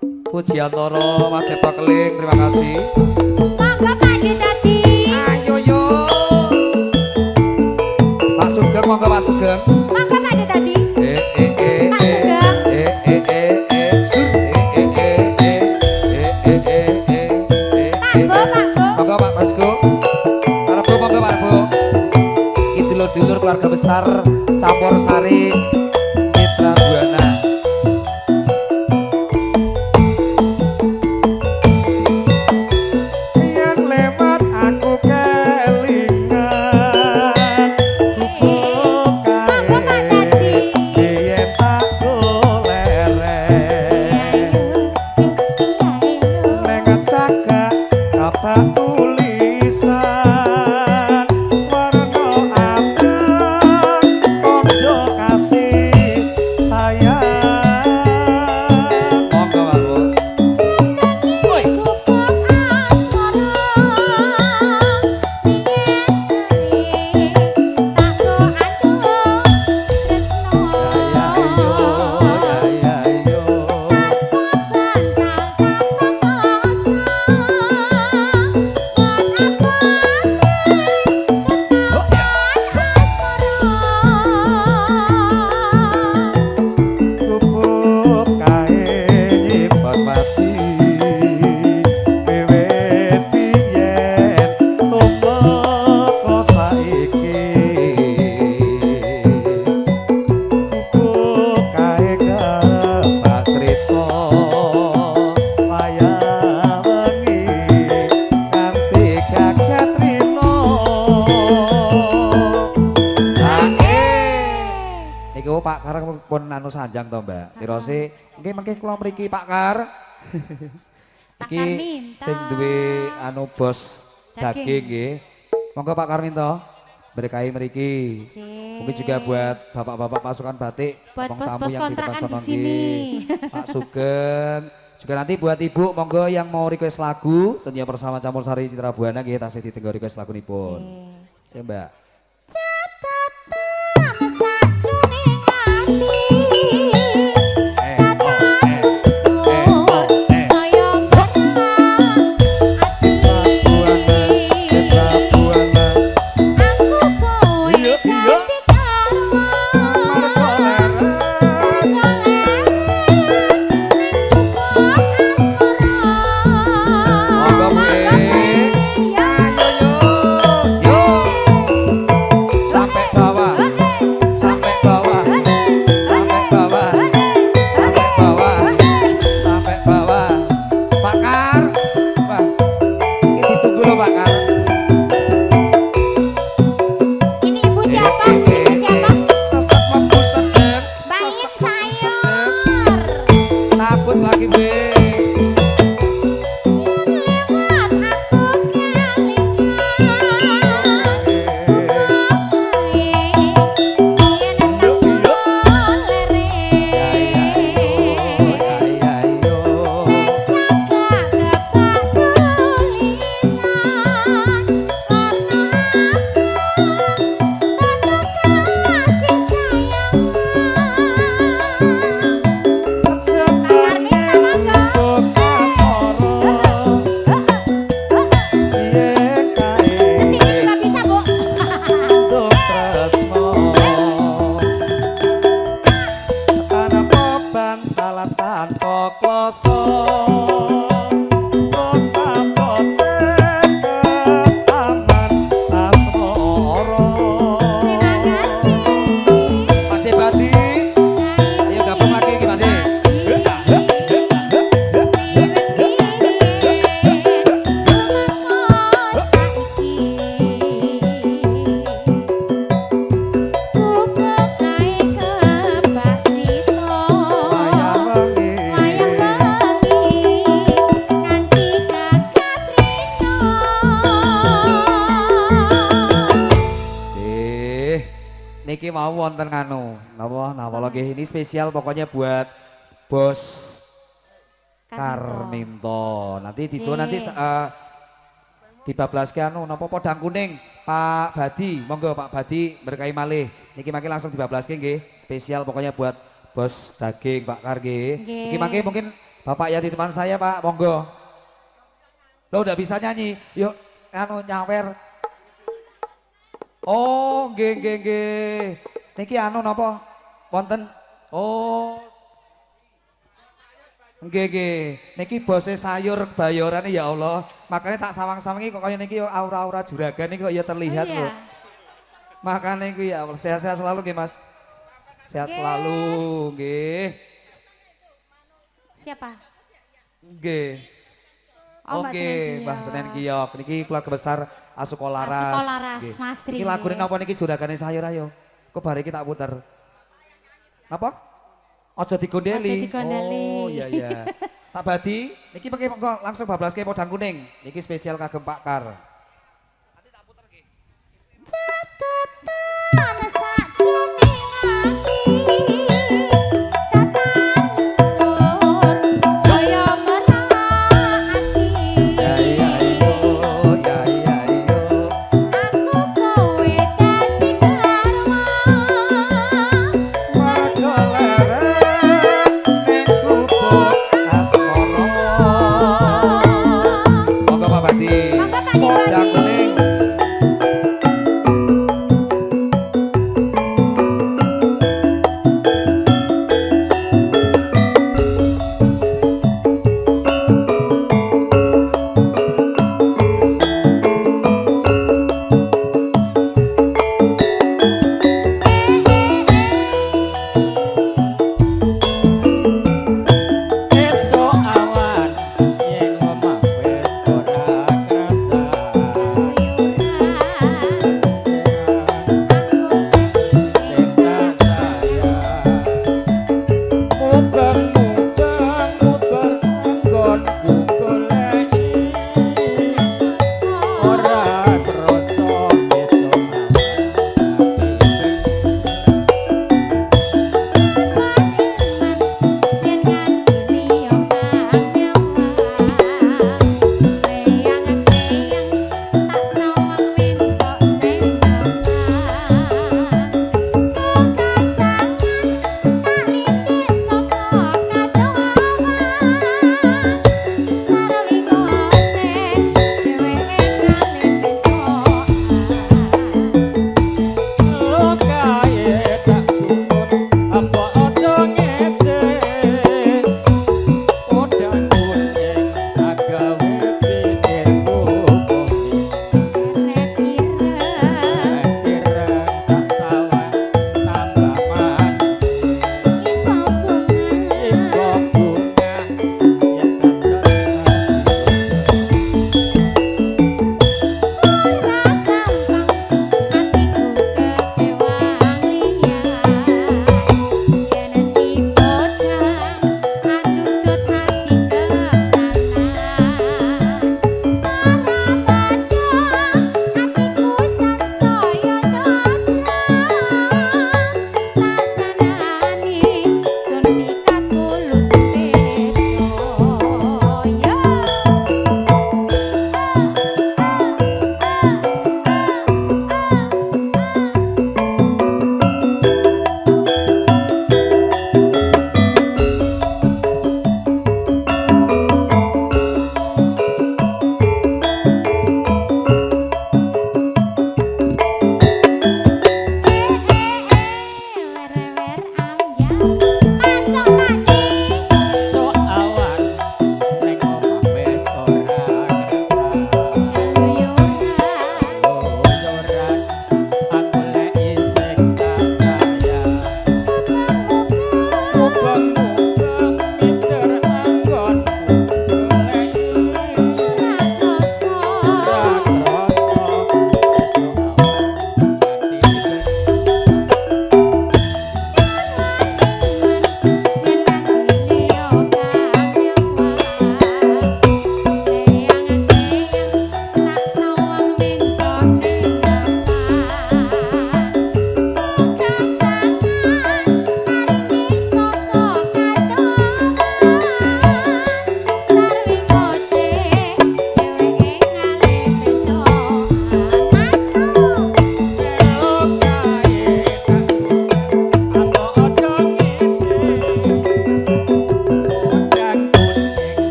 Pujiantoro Mas Cipta Keling, terima kasih. Monggo Pak De Dadi. Ayo yo. Pak Sugeng, monggo Pak Sugeng. Monggo Pak De Dadi. Pak eh. Sugeng. Sur. Pak Bo, Pak Bo. Monggo Pak Masku. Para bro, monggo Pak Bu. Iki dulur-dulur keluarga besar Campur Sari Citra Buana. Yang lewat aku kelingan Monggo Pak Dadi. biyen tak goleren lengan cagak kapak tulisan warna abang podo kasih sayang. Monggo Pak Bu. Woi. Ya yo, ya yo. Kupuk kae nyimpen mati wiwit biyen tumeka saiki kupuk kae kebak crita wayah wengi kanthi gagat rino. Niku Pak Kar pun anu sanjang to, Mbak. Tirose nggih mengke kula mriki Pak Kar. Pak Iki Karminto. sing duwe anu bos daging nggih. Monggo Pak Karminto berkahi mriki. Sip. Mungkin juga buat bapak-bapak pasukan batik, Buat abang bos-bos tamu yang di depan kontrakan di sono sini. nggih. Pak Sugeng. Juga nanti buat Ibu monggo yang mau request lagu tentunya bersama Campur Sari Citra Buana nggih tasih ditenggo request lagunipun. Ya, Mbak. Catatan sajroning ati. Saya Citra Buana, Citra Buana. aku kowe dadi karma. Monggo Bu. Yo. Sampai bawah. Sampai bawah. Sampai bawah. Sampai bawah. Sampai bawah. Pak Kar. Wah. Ini ditunggu loh Pak Kar. Ini ibu siapa? Ibu siapa? Sesek mebu sedek. Bayin Sesek mebu sayur. sedek. Sabut lagi be. Lewat aku Kesini juga bisa, Bu. Niki mau wonten nganu, napa lagi ini spesial pokoknya buat Bos Karminto. Nanti disuwun nanti dibablaske anu napa podang kuning Pak Badi. Monggo Pak Badi berkahi malih. Niki mangke langsung dibablaske nggih. Spesial pokoknya buat Bos Daging Pak Kar nggih. Niki mangke mungkin Bapak ya di depan saya Pak, monggo. Lo udah bisa nyanyi, yuk anu nyawer. Oh, nggih. Niki anu napa? Wonten. Oh. Nggih. Niki bose sayur bayorane ya Allah. Makanya tak sawang-sawangi kok kaya niki aura-aura juragan niki kok ya terlihat Oh, iya. loh. Makanya iku ya Allah, sehat-sehat selalu nggih Mas. Sehat selalu, nggih. Siapa? Nggih. Oh, Mbak Oke, Senen Mbah Giok. Senen Giok. Niki keluarga besar Asukolaras. Asukolaras, Nggih. Mas Tri. Niki lagune napa niki juragane sayur ayo. Kok bare iki tak puter. Napa? Aja digondeli. Aja digondeli. Oh, iya. Tak badi, niki pakai monggo langsung bablaske podang kuning. Niki spesial kagem Pak Kar. Catatan sakjroning ati tatangkur saya merati. Ya iyo. Aku kowe dadi garwa. Warga lereng ning gubuk asmara. Monggo Pak Badi. Monggo Pak Badi.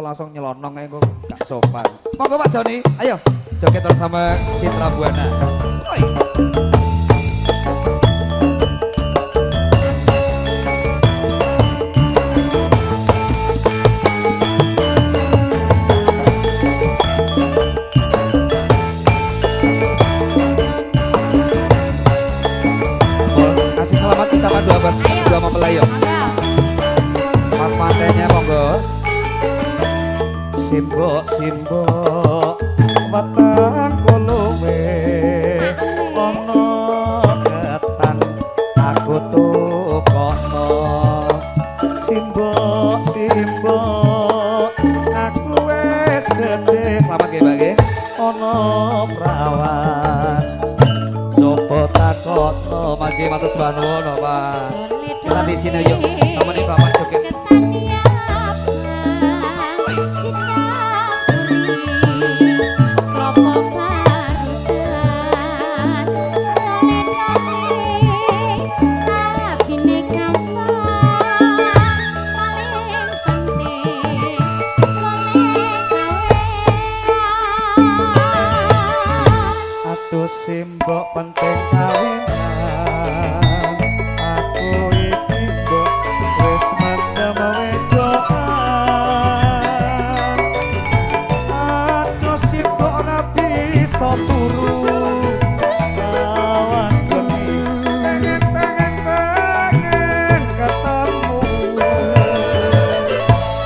langsung nyelonong ae kok gak sopan. Monggo Pak Joni, ayo joget terus sama Citra Buana. Oi. Kasih selamat ucapan dua buat dua mempelai yuk. Mas mantennya monggo. Simbok simbok weteng kuluwe ana ketan aku tukokno. Simbok simbok aku wis gedhe. Selamat nggih Mbak nggih. Ana prawan coba takokno mangke matur sembah nuwun Pak. Kita di sini yuk nemenin Bapak joget. Simbok penting kawinan aku iki mbok wis mendem wedokan aku simbok ora bisa turu lawan bengi pengen ketemu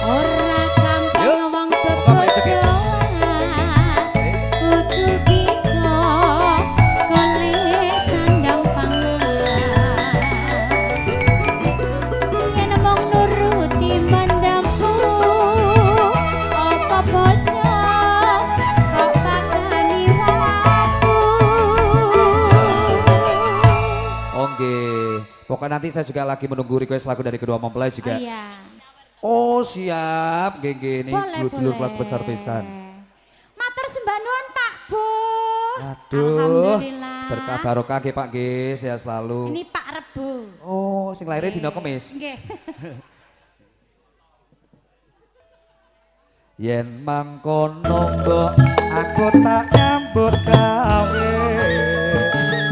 Ora gampang wong bebojo kudu bisa pokoknya nanti saya juga lagi menunggu request lagu dari kedua mempelai juga. Oh iya. Oh siap, gini Boleh, dulur boleh. lagu besar pisan. Matur sembah nuwun Pak Bu. Aduh, Alhamdulillah. berkah barokah nggih Pak nggih, sehat selalu. Ini Pak Rebo. Oh, sing lahirnya dina Kamis. Nggih. Yen mangkono mbok aku tak nyambut gawe.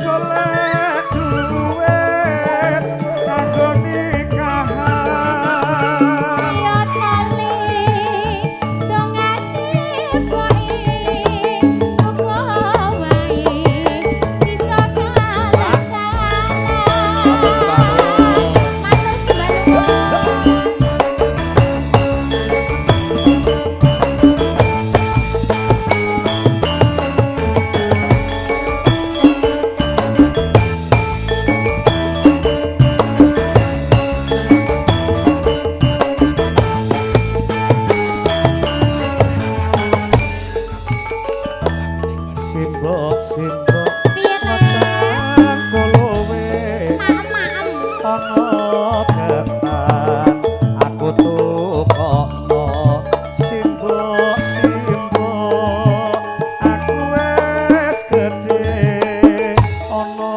Golek duit kanggo nikahan. Ayo tali dongane poi uga wae bisa kalasan. Matur sembah nuwun. Matur sembah nuwun. Simbok simbok Piye le? weteng kuluwe Maem-maem. ana ketan aku tukokno. Simbok simbok aku wis gedhe ana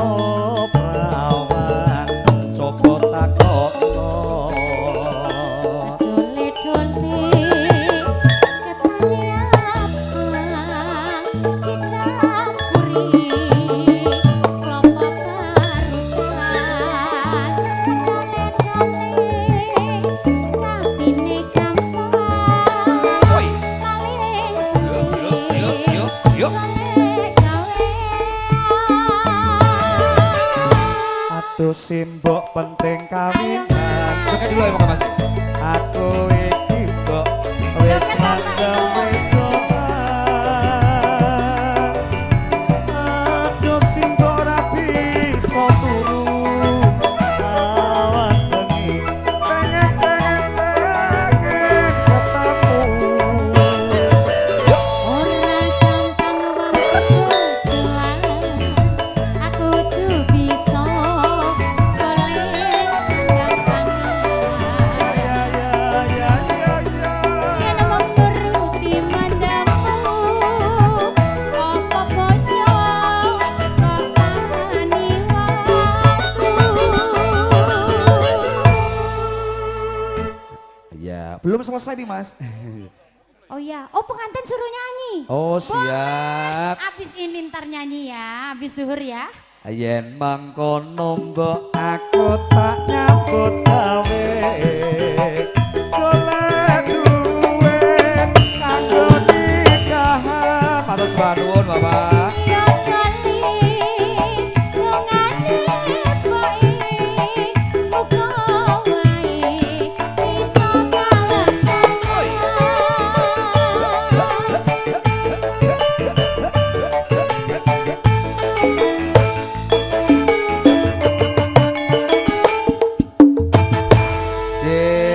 prawan coba takokno. Dole-dole ketane apa dicampuri klopo barutan dole-dole rapine gampang Oi. paling Yuk. golek gawean. Aduh simbok penting kawinan. Joget dulu ya Mas. Aku iki mbok wis mandang wedokan. Aduh simbok ora bisa turu lawan bengi pengen ketemu. Ora gampang wong bebojoan aku tuh bisa golek sandang pangan. Yen wong nuruti mandamu apa bojo kok tangani waktu. Ya, belum selesai nih Mas. Oh iya, oh pengantin suruh nyanyi. Oh siap. Abis ini ntar nyanyi ya, abis zuhur ya. Yen mangkono mbok aku tak nyambut gawe. Golek duwe kanggo nikahan. Matur nuwun Bapak. Ya kali dongane bae, muga wae iso kalaksana.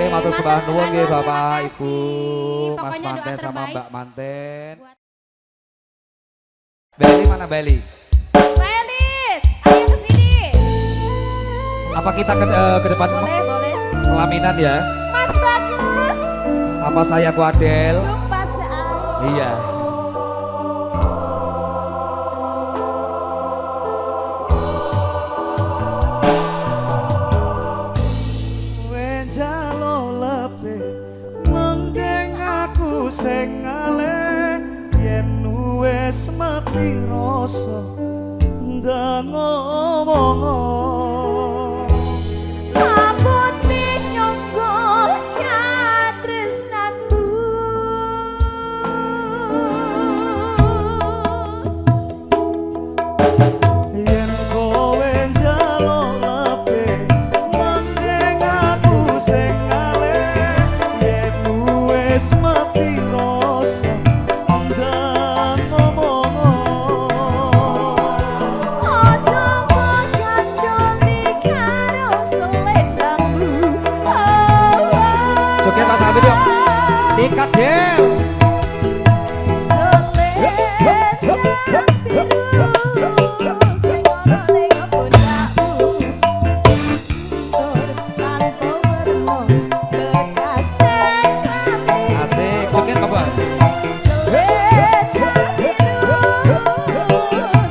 Matur sembah nuwun nggih Bapak Ibu, Mas Pokoknya doa Manten sama terbaik. Mbak Manten. Beli mana Beli? Belit, ayo ke sini. Apa kita ke depan Boleh, boleh. pelaminan ya? Mas Bagus, Apa saya Kuadel? jumpa saat. Iya. Wenjalo lebih mending aku sing ngalih yen wis mati rasa ndang ngomong. Abote nyonggo tresnanmu. Yen kowe njaluk lebih mending aku sing ngalih yen wis mati rasa ndang ngomong. Aja magandoli karo selendangmu. Joget Mas Ati yuk. Sikat Del. Selendang biru sing ana ning pundakmu. Tanpa werna bekas tekamu. Asik, joget Bapak. Selendang biru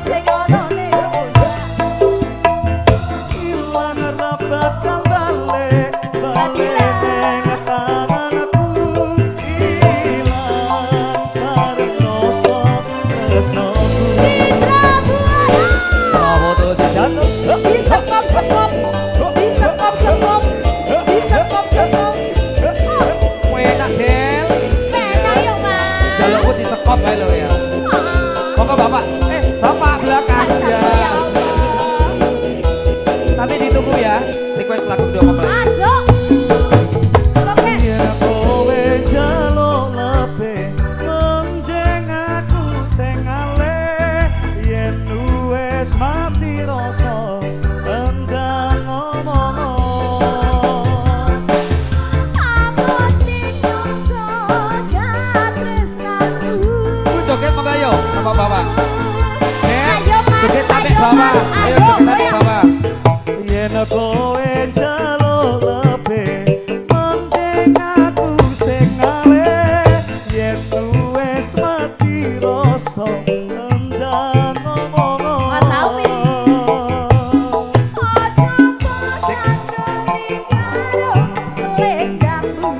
sing ana ning pundakmu. Ilang ora bakal balik ning tanganku. Ilang bareng rasa tresnoku. Citra Buana. Sawo to jajan. Disekop-sekop, disekop-sekop, disekop-sekop. Kowe enak Del. Penak yo, Mas. Jalukku disekop bae lho ya. Monggo Bapak. Bapak belakang ya. Ya Allah. Nanti ditunggu ya. Request lagu kedua monggo. Masuk. Oke. Ya kowe njaluk lebih mending aku sing ngalih yen wis mati rasa endang ngomong. Abote nyonggo tresnanmu. Ku joget monggo ayo Bapak-bapak. Ayo, Mas. Joget sampai Ayo, bawah. Mas. Ayo Ayo, joget sampai ayo. bawah. Yen kowe njaluk lebih mending aku sing ngalih yen wis mati rasa endang ngomong. Mas Alfi. Aja magandoli karo selendangmu.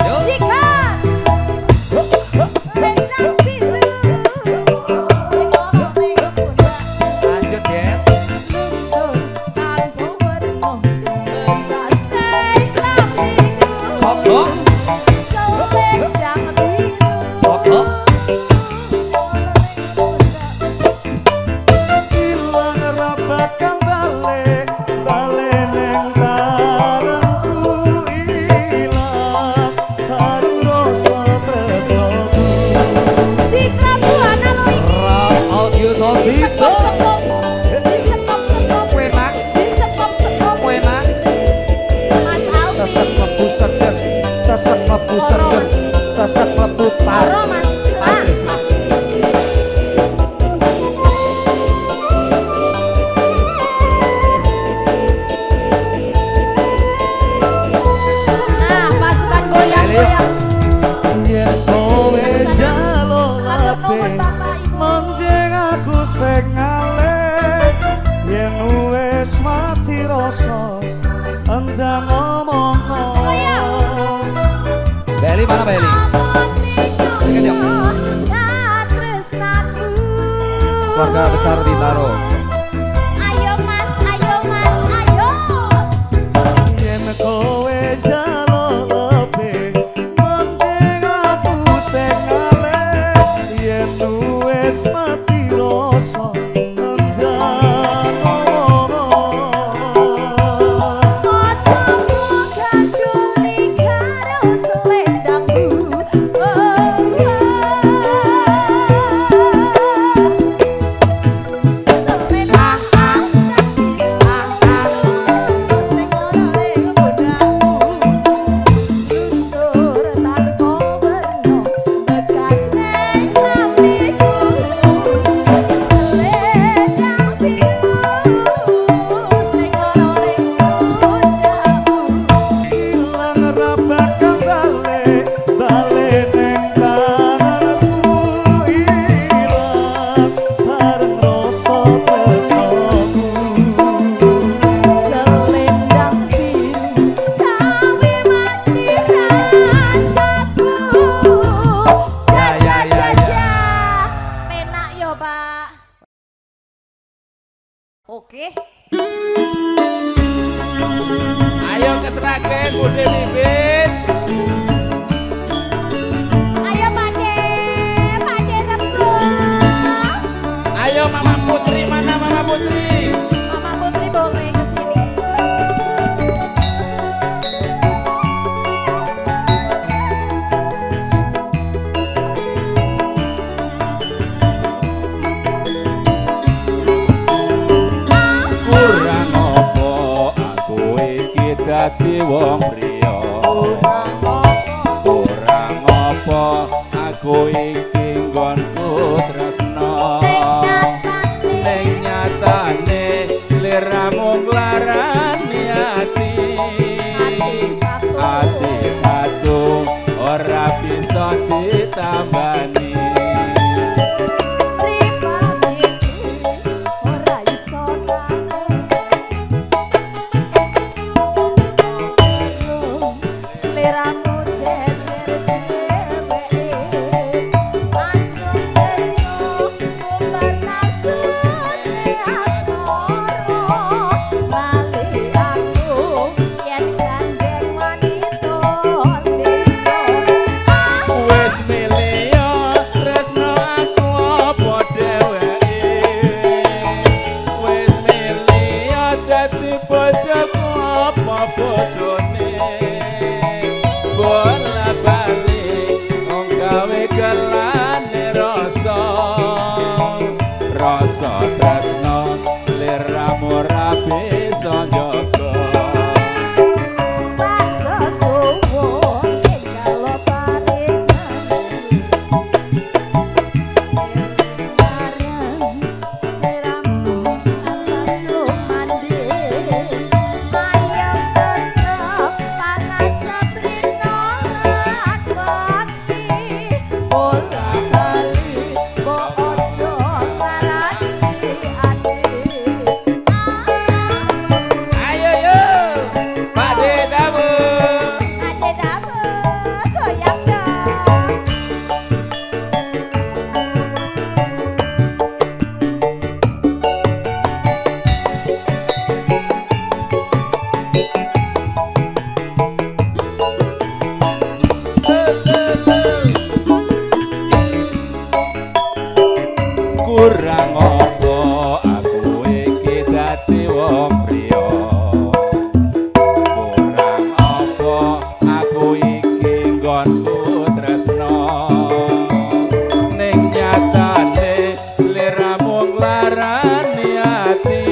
Yuk. Sikat. Selendang biru sing ana ning pundakmu. Lanjut ya. Tanpa werna bekas tekamu. Sopo? Selendang biru Sopo? sing ana ning pundakmu. Ilang ora bakal balik ning tanganku. Ilang bareng rasa tresnoku. Citra Buana lo iki. Ras audio sound system. Disekop-sekop, Enak, disekop-sekop. enak. Mas Alfi. Sesek mlebu seger, sesek mlebu seger, sesek mlebu pas. Oro, Mas. Pas. Mas. Nah, pasukan goyang-goyang. Yen kowe njaluk Matur nuwun, lebih Bapak, Ibu. mending aku sing ngalih yen wis mati rasa endang ngomong. mana Mbak Eli? Ingat ya? Keluarga besar Bintaro. Ayo mas, ayo mas, ayo. Yen kowe jalope mending aku sing ngalih yen wis mati rasa Oke. Ayo ke Sragen Bude Bibit. Ayo Pak De Remblong. Ayo Mama Putri, mana Mama Putri? Mama Putri boleh ke sini. Kurang apa aku iki dadi wong priya. Kurang apa aku iki nggonku tresna. Ning nyatane sliramu nglarani ati. Ati batu ora bisa ditambani. Kurang apa aku iki dadi wong priya. Kurang apa aku iki nggonku tresna. Ning nyatane sliramu nglarani ati.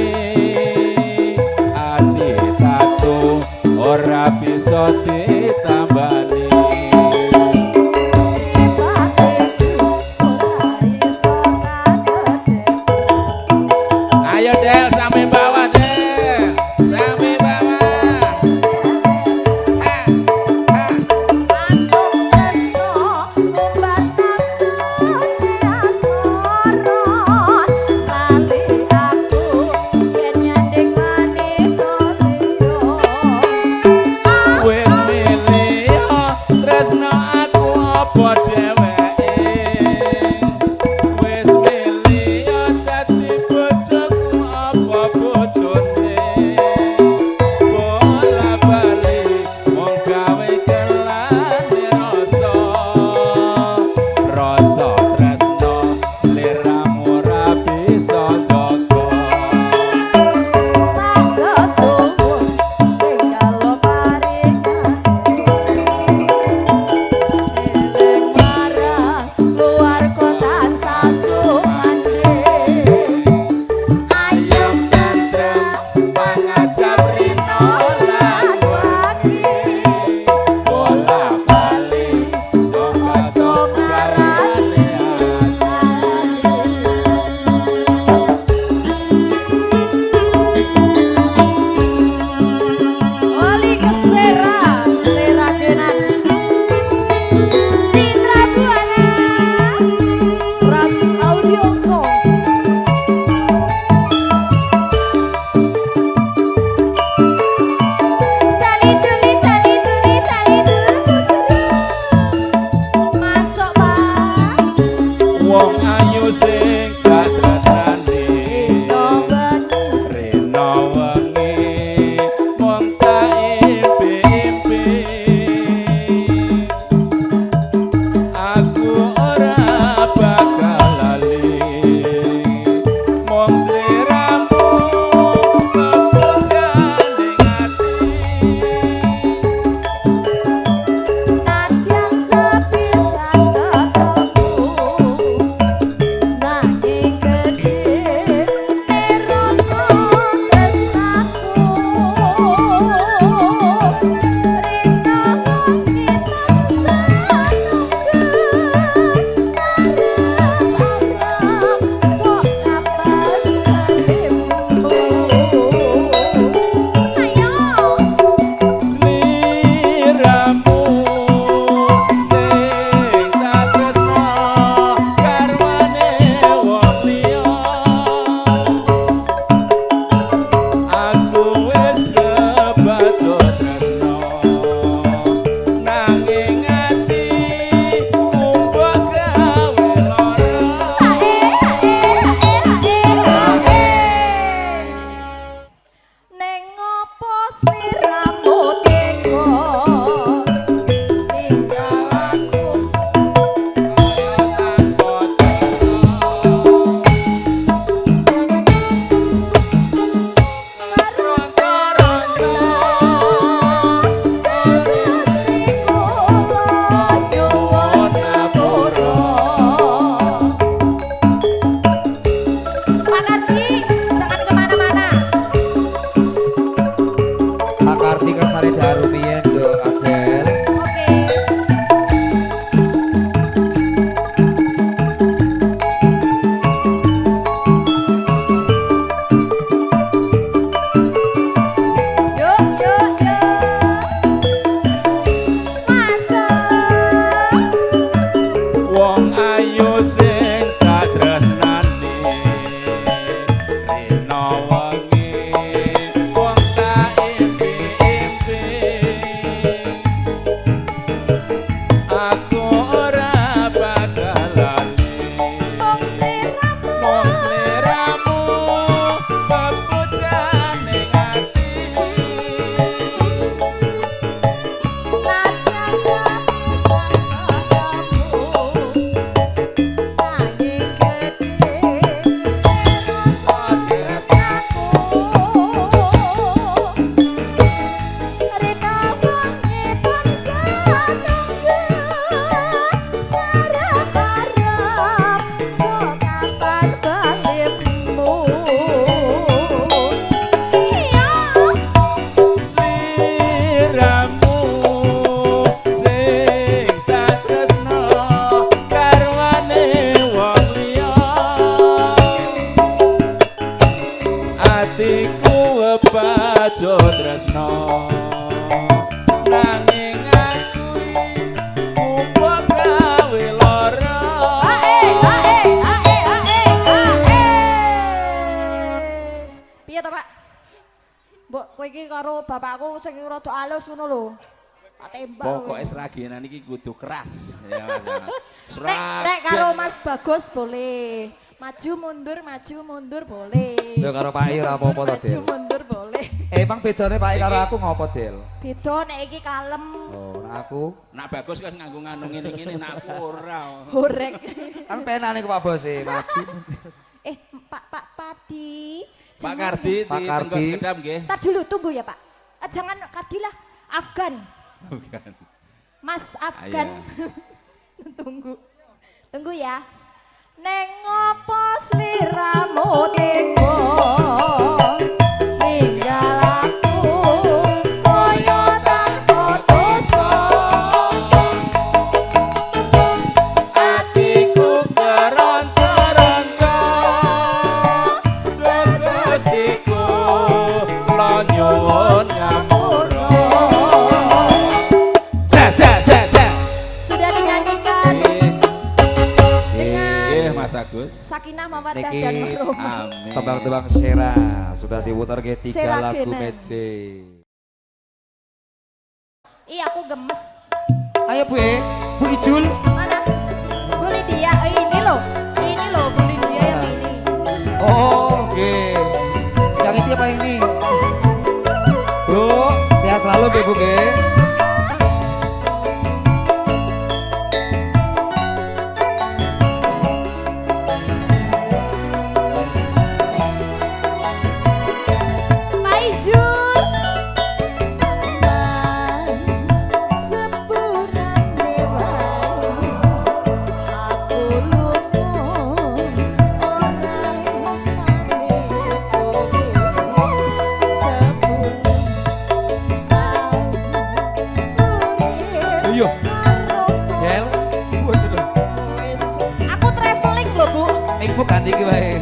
Ati tatu ora bisa ditambani. Ayo Del, sampai bawah Del, sampai bawah. Ha, ha. apa dheweke wis milih dadi bojoku apa bojone bola bali wong gawe kelane rasa tresno sliramu ora bisa jaga tak sesuwun tinggal paringan eling marang luar kota sasungane ayo tentrem pangajap rino lan lagi bola bali coba garane Oli kesera, sera genan Sindra Buana Ras Audio Songs Tali tuli tali tuli tali tuli Masuk bang wong ayu sing gak tresnani rena wengi wong tak impi-impi aku ora bakal lali mong sliramu kepujane ati Nadyang sepisan ketemu Nanging gede Neroso tresnaku Rina wengi tansah Arep-arep sok kabar kalimu Ayo sliramu sing tak tresno garwane wong liya aku wis kebaco tresno nanging ati kumpul gawe lara Neng opo sliramu tega tinggal aku Pak Kardi, jangan kemana-mana. Pak Karti kesare darumien dong Adel. Oke. Yuk, yuk, yuk. Masuk. wong ayu sing tak tresnani rena wengi wong tak impi-impi aku ora bakal lali Wong sliramu. mong sliramu pepujane ati Nadyang sepisan ketemu Nanging gede Neroso tresnaku Rina wengi tansah nunggu Arep-arep sok kapan balimu Iya sliramu sing tak tresno garwane wong liya atiku wepajo tresno nanging aku kumpul gawe lara Piye to, Pak? Mbok kowe iki karo bapakku sing rada alus ngono lho. Tak tembak. Pokoknya seragenan iki kudu keras. Ya Mas. Nek karo Mas Bagus boleh. Maju mundur boleh. Lho karo Pak Ir apa-apa to, Maju Del? mundur boleh. Emang bedane Pak Ir karo aku ngopo, Del? Beda nek iki kalem. Oh, nah aku Nak bagus kan nganggo ngene nak aku ora. Horek. kan penane ku Pak Bos maju. Pak Padi. Pak Kardi Pak di Kardi. Tenggas Gedam nggih. Tar dulu tunggu ya, Pak. Jangan Kardi lah. Afgan. Bukan. Mas Afgan. Ayo. Tunggu ya. Neng ngopo sliramu teko ninggal aku kaya tanpa dosa. Atiku keronta-ronta Gustiku kula nyuwun ngapura. Sudah dinyanyikan Mas Agus. Sakinah Mawaddah Niki, dan Warahmah. Amin. Tebang-tebang Sera sudah diputar ke 3 Sera lagu Gena. medley. Iya aku gemes. Ayo Bu Ijul. Mana? Bu Lydia. Oh, ini loh Bu Lydia yang ini. Oh, oke. Yang ini apa ini? Bu, sehat selalu Bu Ge. Pak Ijul. Sepurang dewae aku lunga orang pamit kowe sepuluh tahun urip Iya. karo Del. Waduh. wis aku traveling lho Bu. Mik Bu ganti iki wae.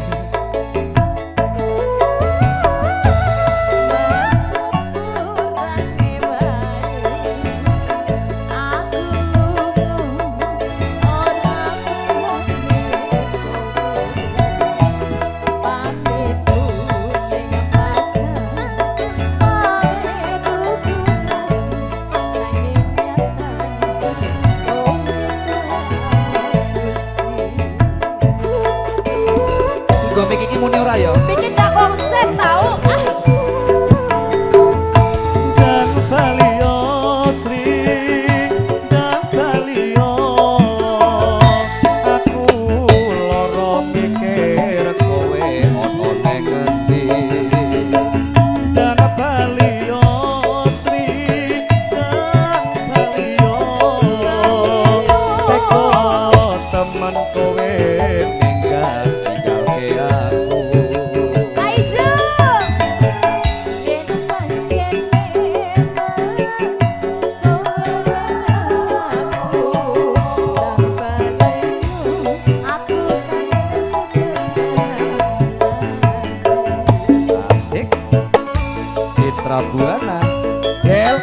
Gue mik iki muni ora ya? Bikin tak konsen tau. Dan Valio Sri dan Valio aku loro mikir kowe ono ning endi dan Valio Sri dan Valio teko temen kowe minggat tinggal ke aku. Pak Ijul. Yen pancen mas kowe aku aku kangen sekedar. Asik Citra Buana Del,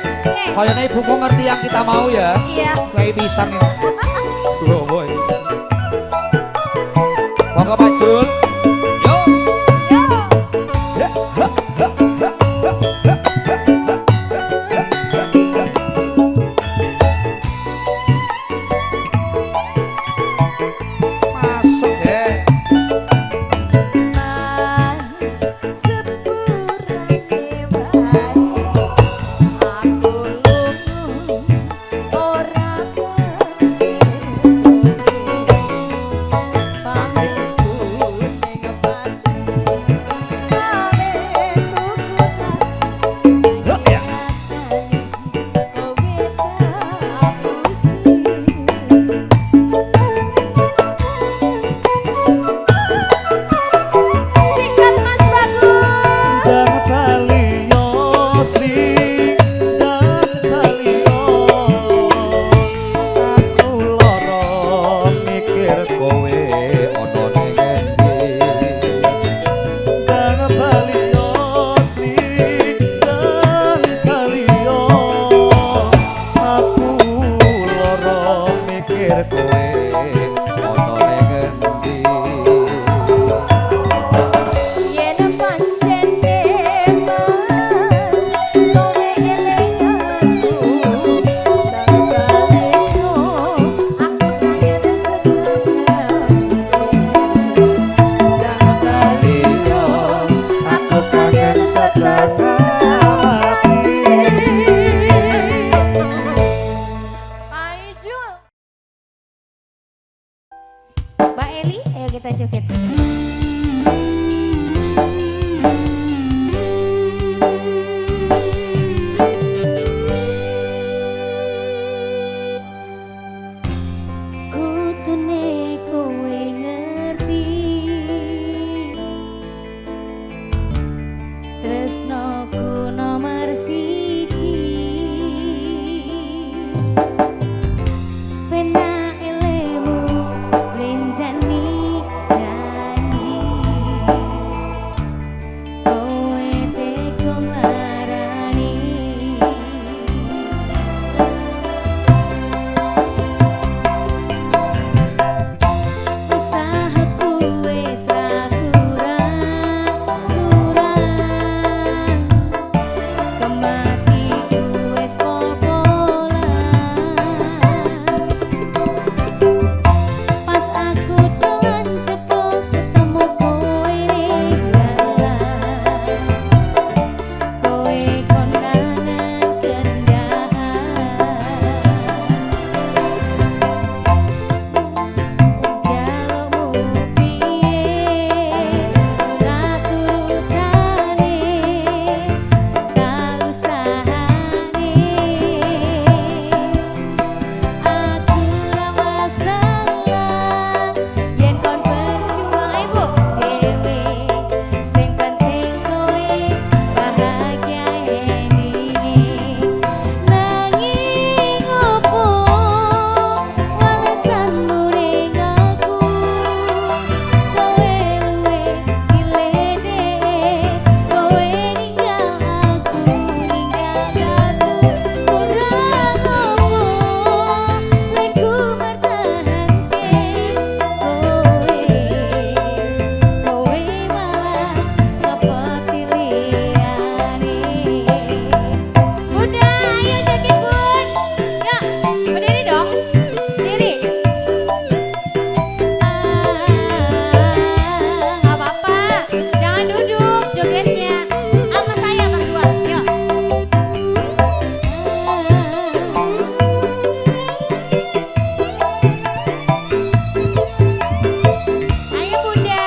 kayaknya ibumu ngerti yang kita mau ya. Iya. Kayak pisang ya. Loh boy. Monggo Pak Jul. Yo. Ya, ha, ha, ha, ha, ha, ha. Masuk deh. Mas sepurang dewae aku lunga ora kita joget sini. Kutune kowe ngerti tresnoku nomor siji pena elemu blenjani janji kowe teko ngarani usahaku wis ra kurang kematiku wis pol-polan pas aku dolan cepet ketemu kowe ning dalan kowe kondangan kendahan jalukmu piye tak turutane tak usahane aku ra masalah yen kon berjuang ibu dhewe sing penting kowe bahagia ini nanging opo walesanmu ning aku kowe luwe ilede kowe ninggal aku ninggal datu kurang opo leku mertahanke kowe malah ngepoti liyane Bunda ayo joget bun yuk berdiri dong diri nggak apa-apa jangan duduk jogetnya sama saya berdua yuk ayo Bunda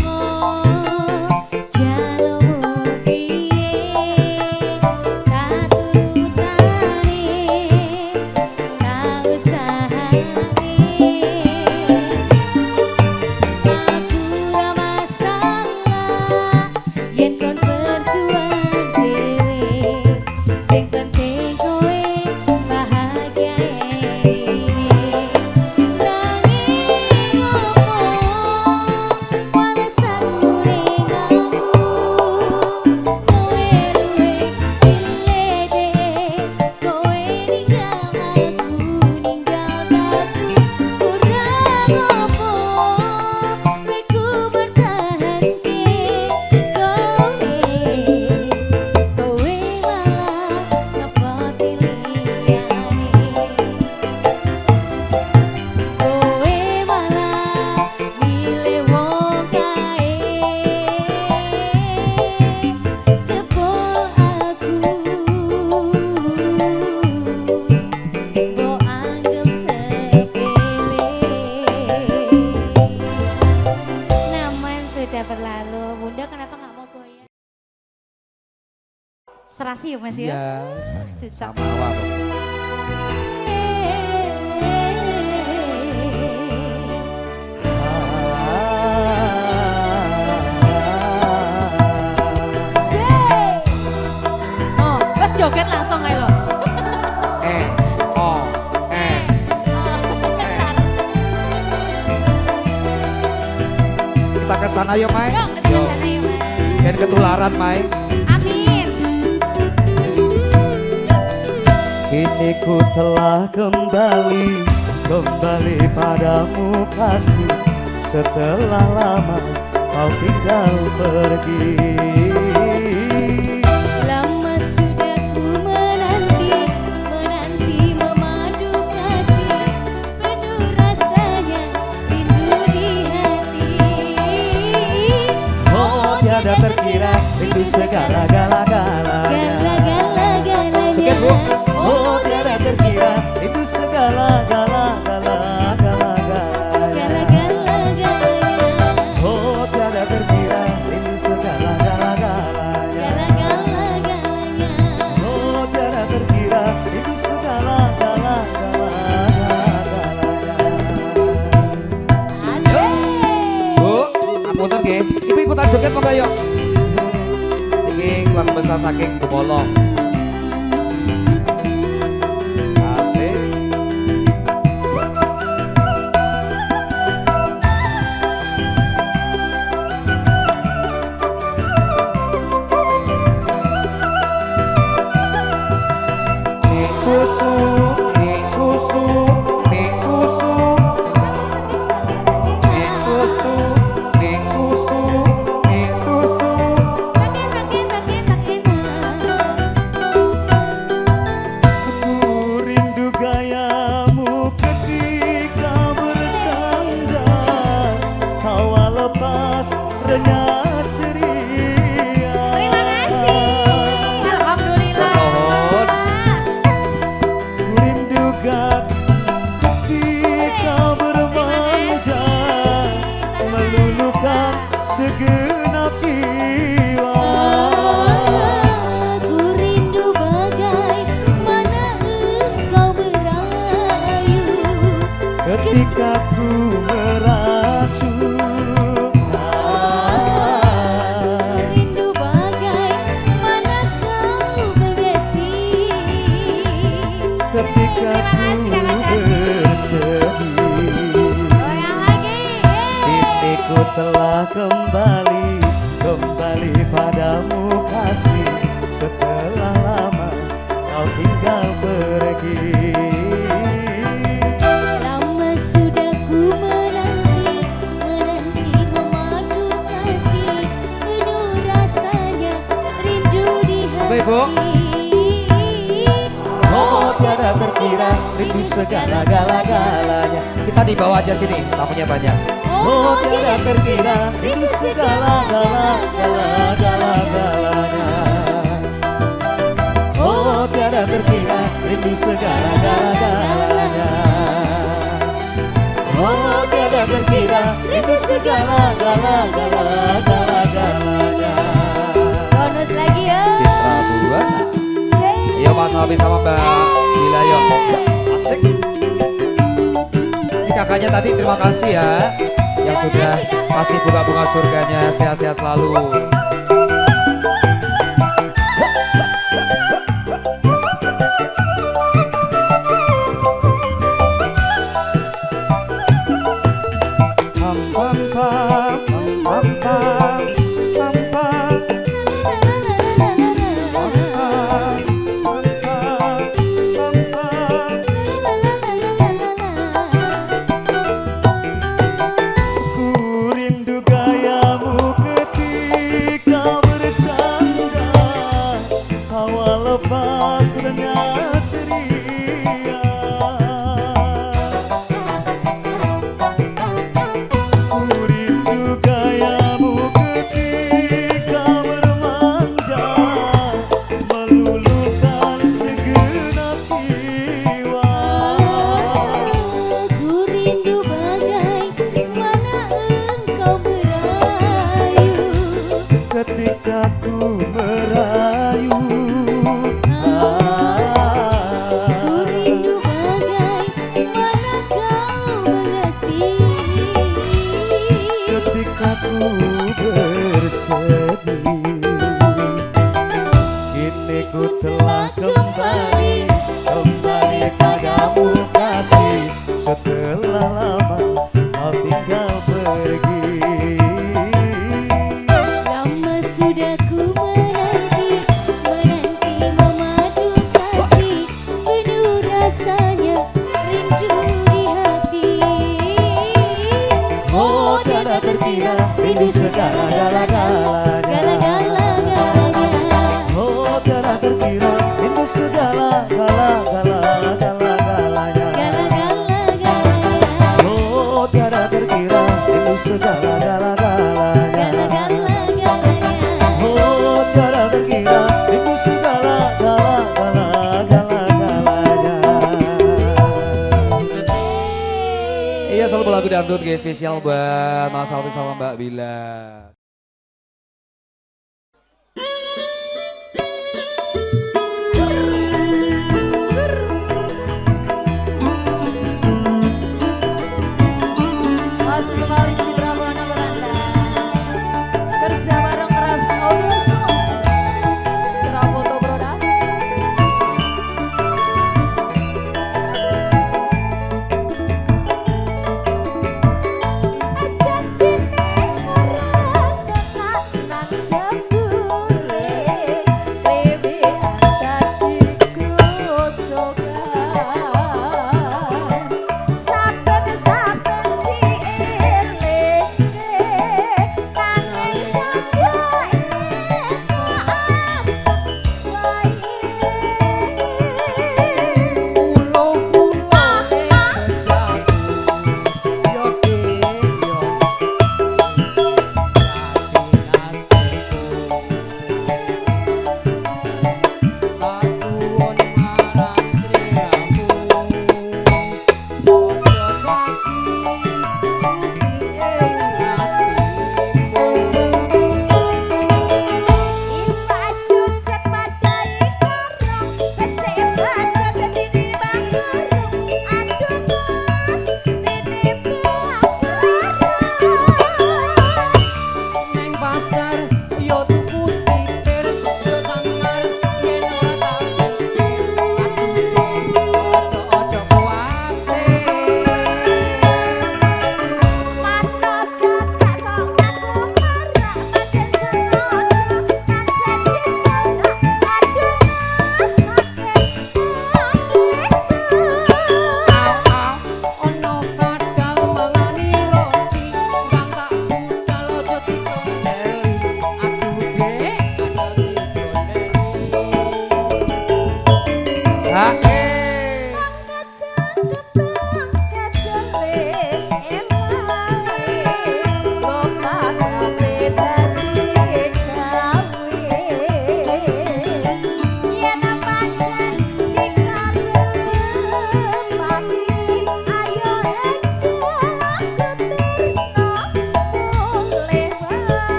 ngomong jalukmu piye tak turutane tak usahane aku ra masalah yen kon berjuang dhewe sing penting kowe bahagia ini nanging opo walesanmu ning aku kowe luwe ilede kowe ninggal aku ninggal datu kurang opo leku bertahanke kowe malah ngepoti liyane kowe malah milih wong kae jebul aku mbok anggap sepele namun sudah berlalu Bunda kenapa nggak mau goyang serasi yuk Mas ya Iya, cocok sama awak. Oh, pas joget langsung aja loh. Oh, kita kesana yuk Mai. Yuk, kita ke sana yuk, Mas. Biar ketularan Mai. Amin. Kini ku telah kembali padamu kasih. Setelah lama kau tinggal pergi. Lama sudah ku menanti memadu kasih penuh rasanya rindu di hati. Oh tiada terkira rindu segala-galanya. keluarga besar saking Gumolong. Asik. Nik susu, nik susu, nik susu, nik susu, nik susu, nik susu. Aku rindu gayamu ketika bercanda, tawa lepas renyah ceria. Terima kasih. Alhamdulillah. Mohon. Rindu gak ketika bermanja, meluluhkan segenap jiwa. Aku rindu bagaimana engkau merayu. Ketika ku meracun, Rindu bagaimana kau bergesih. ketika ku bersedih. Goyang lagi. Kini ku telah kembali padamu kasih. Setelah lama kau tinggal pergi. Lama sudah ku menanti memadu kasih. Penuh rasanya rindu di Oke, Ibu. hati. Oh tiada terkira rindu segala-galanya. Kita di bawah aja sini, tamunya banyak. Oh tiada terkira rindu segala-galanya. Oh tiada terkira rindu segala-galanya. Oh tiada terkira rindu segala-galanya. Bonus lagi ya. Citra Buana. Iya Mas Albi sama Mbak Bila yuk. Asik. Ini kakaknya tadi terima kasih ya yang sudah kasih bunga-bunga surganya, sehat-sehat selalu. Pam pam pam pam pam pam pam. Ku rindu gayamu ketika bercanda, tawa lepas renyah ceria. Ku rindu gayamu ketika bermanja, meluluhkan segenap jiwa. Aku rindu bagaimana engkau merayu. Ketika ku merayu, Aku rindu bagaimana kau bergesih. ketika ku bersedih. Kini ku telah kembali padamu kasih. Setelah lama kau tinggal pergi. Lama sudah ku menanti memadu kasih. Penuh rasanya rindu di hati. Oh tiada terkira rindu segala-galanya. Gala-gala-galanya. Oh tiada terkira rindu segala-galanya. Gala-gala-galanya. Oh tiada terkira rindu segala-galanya. Gala-gala-galanya. Oh tiada terkira rindu segala-galanya. Iya selalu lagu dangdut guys, spesial buat Mas Alfi sama Mbak Bila. Masih kembali Citra Buana beranda. Kerja bareng Ras Audio Solution.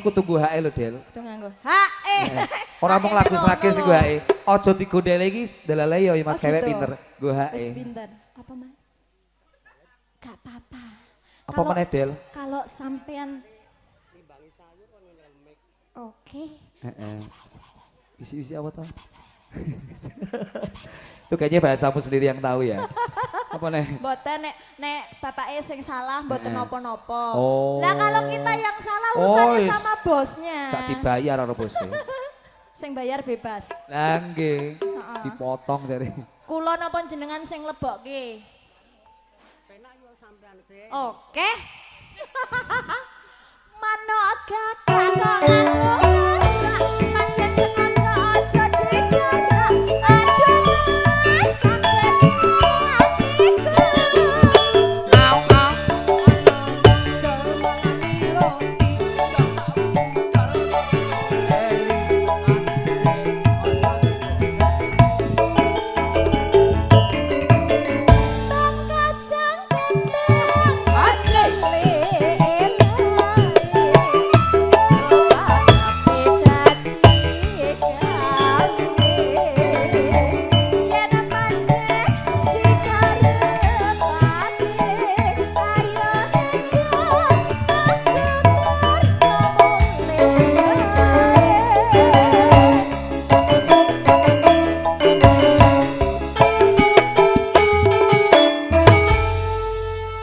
kudu guhake lho, Del. Kudu nganggo. Hae. Ora mung lagu serakir sing guhake. Aja digondeli iki delale ya Mas Oh, Kewek gitu. pinter Wis guhake. pinter. Apa mas? Gak apa-apa. Apa meneh, Del? Kalau sampean Oke. Heeh. Isi-isi apa toh? Itu kayaknya bahasamu sendiri yang tahu ya. Apa nih? Mboten nek bapake sing salah mboten napa-napa. Oh. Lah kalau kita yang salah Oh, urusannya is. sama bosnya. Gak dibayar karo bosnya. Sing bayar bebas. Lah nggih. Dipotong dari. Kula napa jenengan sing lebokke? Oke. Manuk gagak kok nganggo pancen sengaja aja dijaga. Aduh mas sakit hatiku. Kacang kembang asli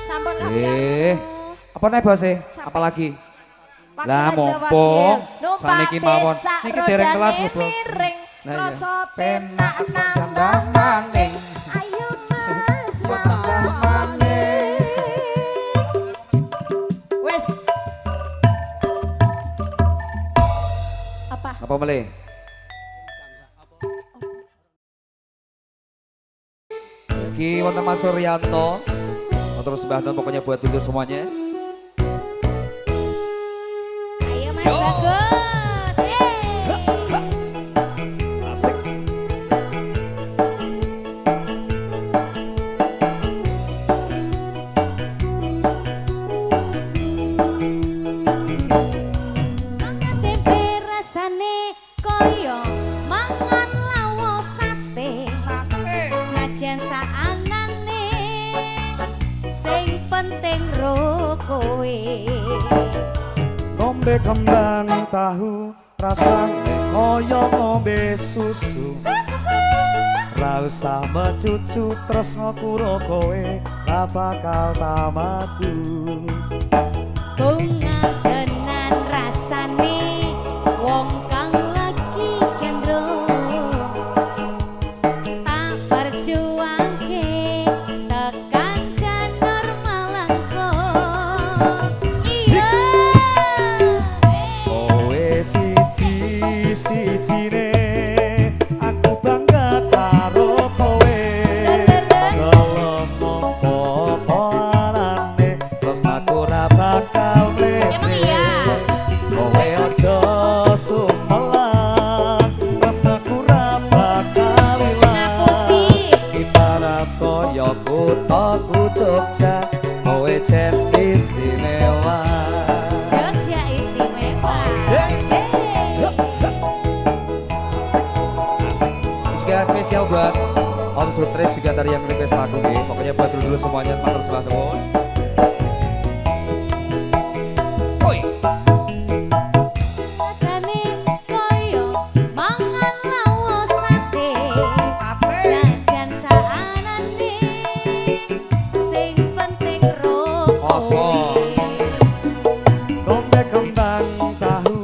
Sampun Apa nih bos apalagi? Lah mumpung saniki mawon. Niki dereng kelas lho, Bos. Nah, iya. Rasa Penak penak jambang maning. Ayo mas Jambang maning. Wes. Apa? Apa meleh? Iki wonten Mas Suryanto. Terus Mbah Nun pokoknya buat dulu semuanya. Ayo Mas Bagus. Asik. Mangan tempe rasane koyo mangan lawo sate. Senajan saanane sing penting ro kowe. Ngombe kembang tahu rasane koyo ngombe susu. Ra usah mecucu tresno kuro kowe ra bakal tamatu. Bunga tenan rasane wong kang lagi gendrong tak perjuangke tekan janur malangkong iya Kowe siji-sijine aku bangga karo kowe. Kalau ngompo anane terus aku ra bakal Emang iya? Kowe aja sumelang terus aku ra bakal Ngapusi. Ibarat koyo kutaku Jogja kowe jen istimewa. Jogja istimewa Asik. Juga spesial buat Om Sutris juga tadi yang request lagu nih. Pokoknya buat dulu semuanya matur sembah nuwun. Oi. rasane koyo mangan lawo sate Sate. Senajan saanane sing penting ro Oso. Ngombe kembang tahu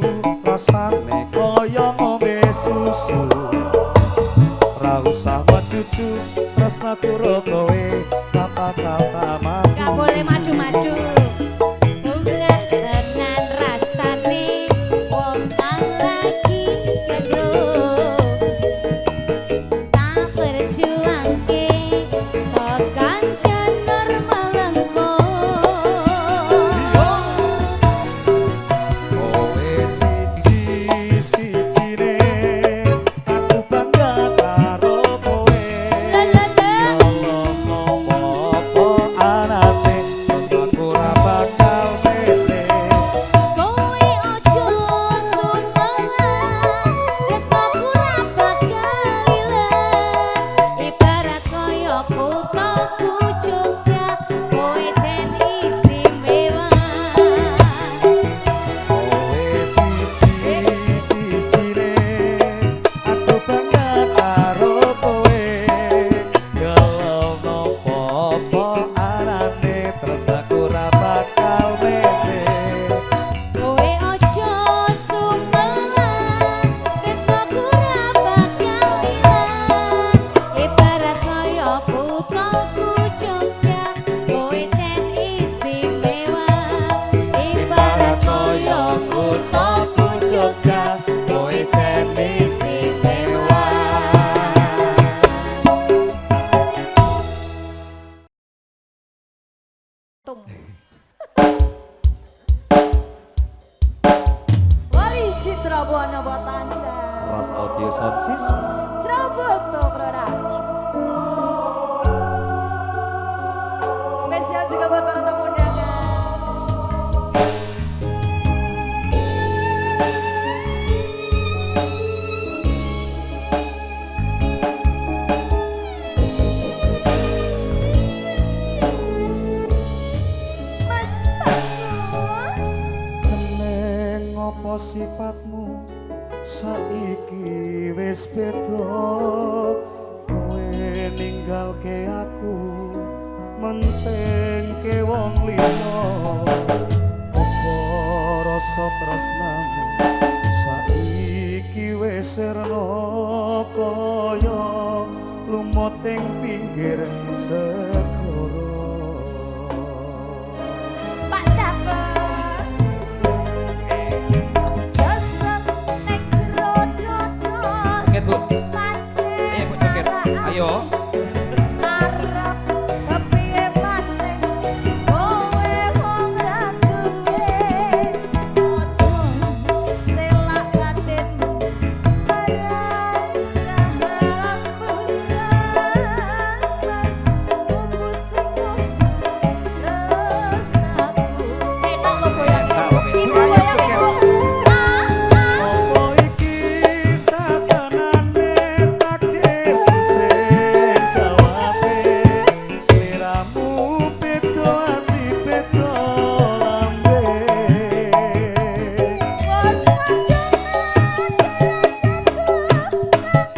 rasane koyo ngombe susu. Ra usah mecucu tresna karo kowe ra bakal tamat. Gak boleh madu-madu. Bunga tenan rasane wong kang lagi gendrong tak perjuangke tekan janur malangkong. Kowe siji-sijine aku bangga karo kowe. Lalala. Kalau ngompo anane terus aku ra Radio Sound System. Traboto Production. Spesial juga buat para tamu undangan. Mas Bagus. Keneng ngopo sifatmu saiki wis beda, kowe ninggalke aku mentengke wong liya. Apa rasa tresnamu saiki wis sirna kaya lumut ing pinggir segara. Pak Dapat. Sesep nek jero dodol. Joget, Bu. Pacet Ayo, Bu, joget. Ayo. arep kepiye maneh kowe wong ra duwe ojo selak batinmu marai kaharammu mas upus terus aku enak lo goyangnya ibu goyang ibu Apa iki satenane takdir sing jawabe sliramu beda ati beda lambe wes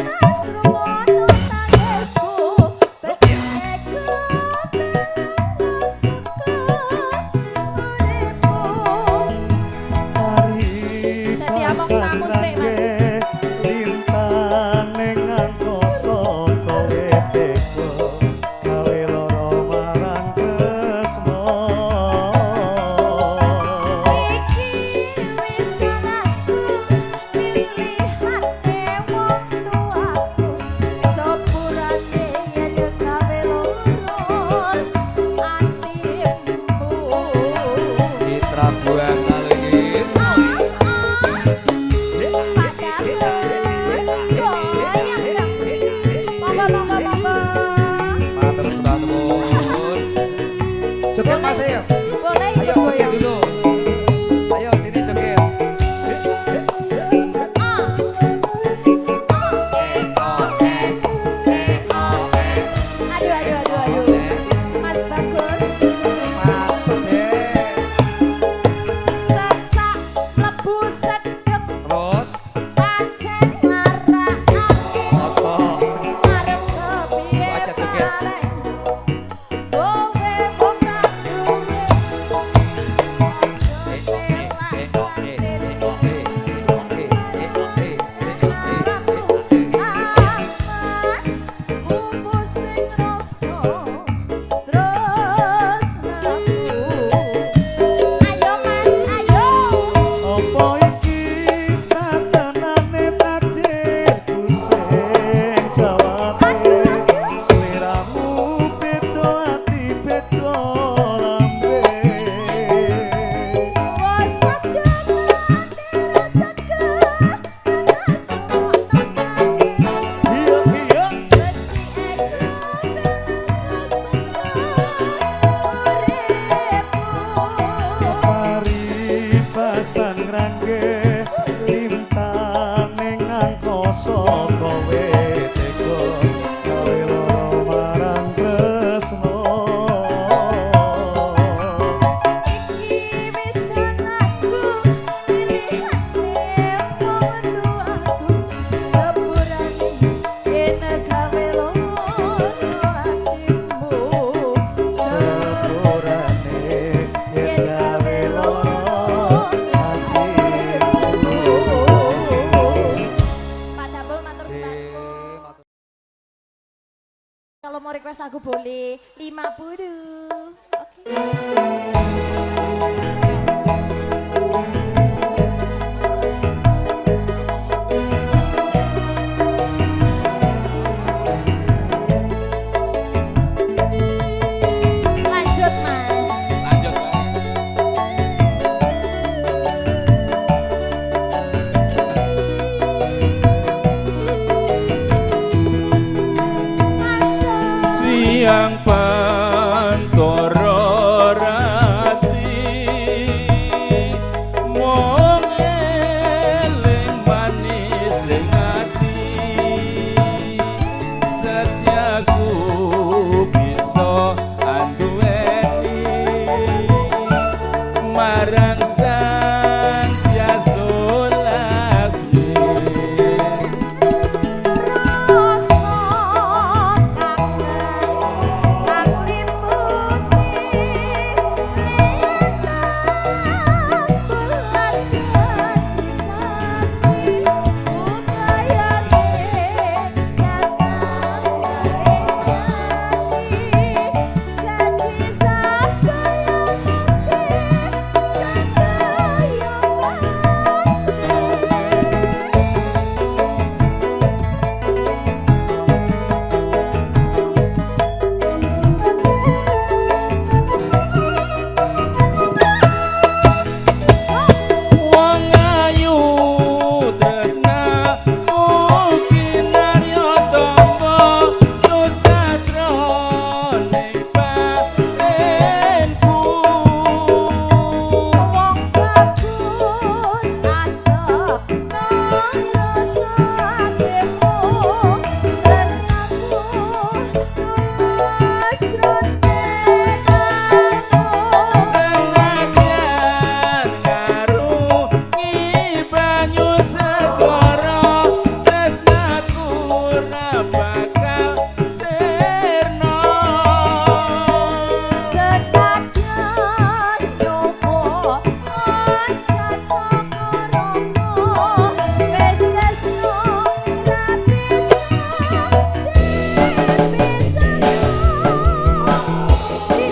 mas rumono tangisku becekku Mari Dadi among tamu sik, Mas. lintang ning angkasa kowe teko gawe lara marang tresno. Iki wis salahku pilihane wong tuaku sepurane yen gawe loro atimu Citra buang kali iki. Pak Dapat monggo. Matur nuwun. Joget Mas ya. Boleh Ayo ibu joget goyang. dulu. Ayo sini joget. Aduh. Mas Bagus. Masuk deh. Sesak lebu sedep Terus pancen marakake kosong. arep kepiye Baca joget. bareng kowe wong tak duwe bumbu sing rasa terus ayo mas ayo Apa iki satenane takdirku sing jawabe sliramu beda ati beda lambe was padha rasaku panas iya iya mari pasan ngrangge lintang ning angkasa kowe teko gawe lara marang tresno. Sepurane yen gawe lara atiku. Pak Dabel matur suwun. Kalau mau request lagu boleh 50. Oke. Lanjut Mas. Lanjut, Pak.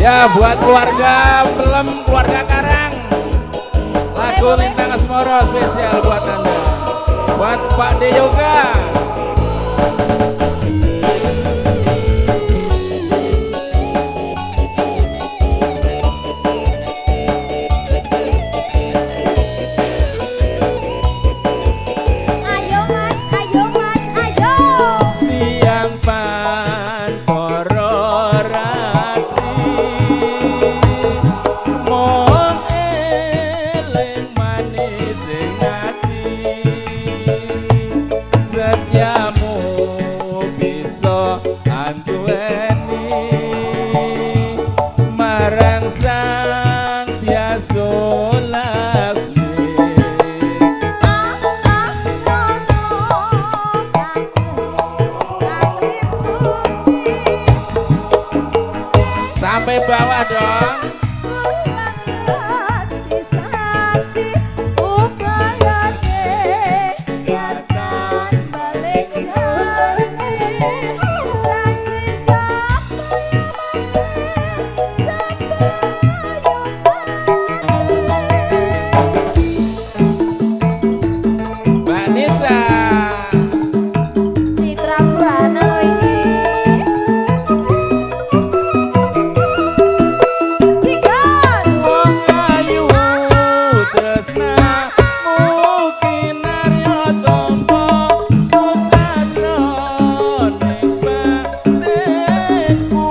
Ya buat keluarga Pelem, keluarga Karang. Lagu Lintang Asmoro spesial buat Anda. Buat Pak D juga. Ayo mas, ayo. Siang pan poro ratri mong eling manis ing ati setiamu bisa anduweni marang sang Hyasa Laksmi. Sampai bawah dong. Mbak Nisa. Citra Buana loh ini. Sikat. Wong ayu tresnamu kinarya tampa susastra ning batinku.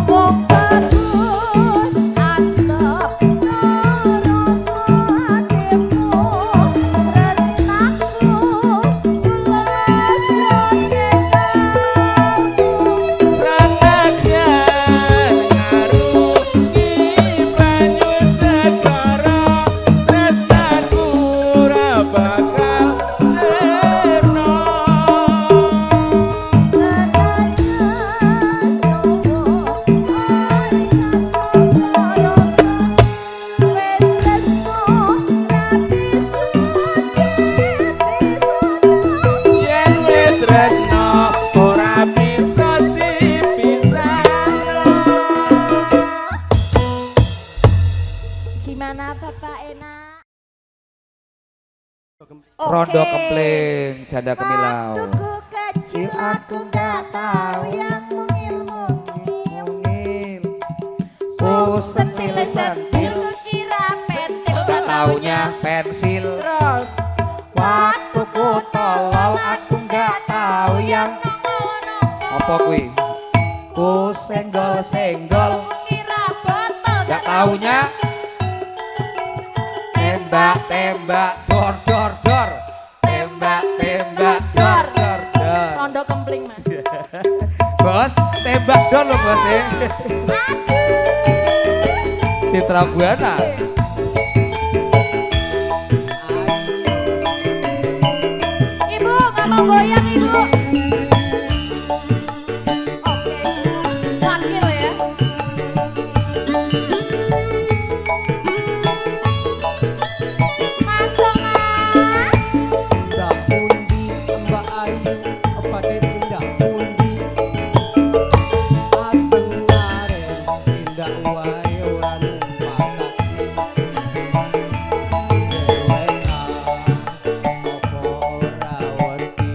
Wong bagus antep noroso hatimu tresnaku tulus jogetanmu Sanadyan ngarungi banyu segara tresnaku ora bakal sirna. senajan nyowo ancen sangkaraga wis tresno Yen wis tresno ora bisa dipisahno. Gimana Bapak enak? Rondo Kempling Janda Kemilau. Waktuku kecil aku gak tahu yang mungil-mungil. Sentil-sentil kira pentil Gak taunya pensil. Terus Waktuku tolol aku gak tahu yang apa kuwi? Ku senggol-senggol kira botol gak taunya tembak-tembak dor. Tembak-tembak dor. Rondo Kempling mas. Bos, tembak dor loh bos ya. Citra Buana. Ibu gak mau goyang ibu. Oke, wakil ya. Masuk mas. Tindak pundi Mbak Ayu apa deh tindak pundi aku kemarin tindak wae ora numpak taksi dheweka apa ora wedi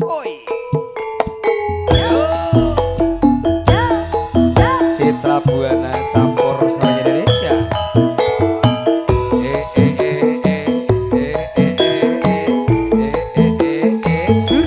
Woi. Citra Buana campur Serang Indonesia. Sur.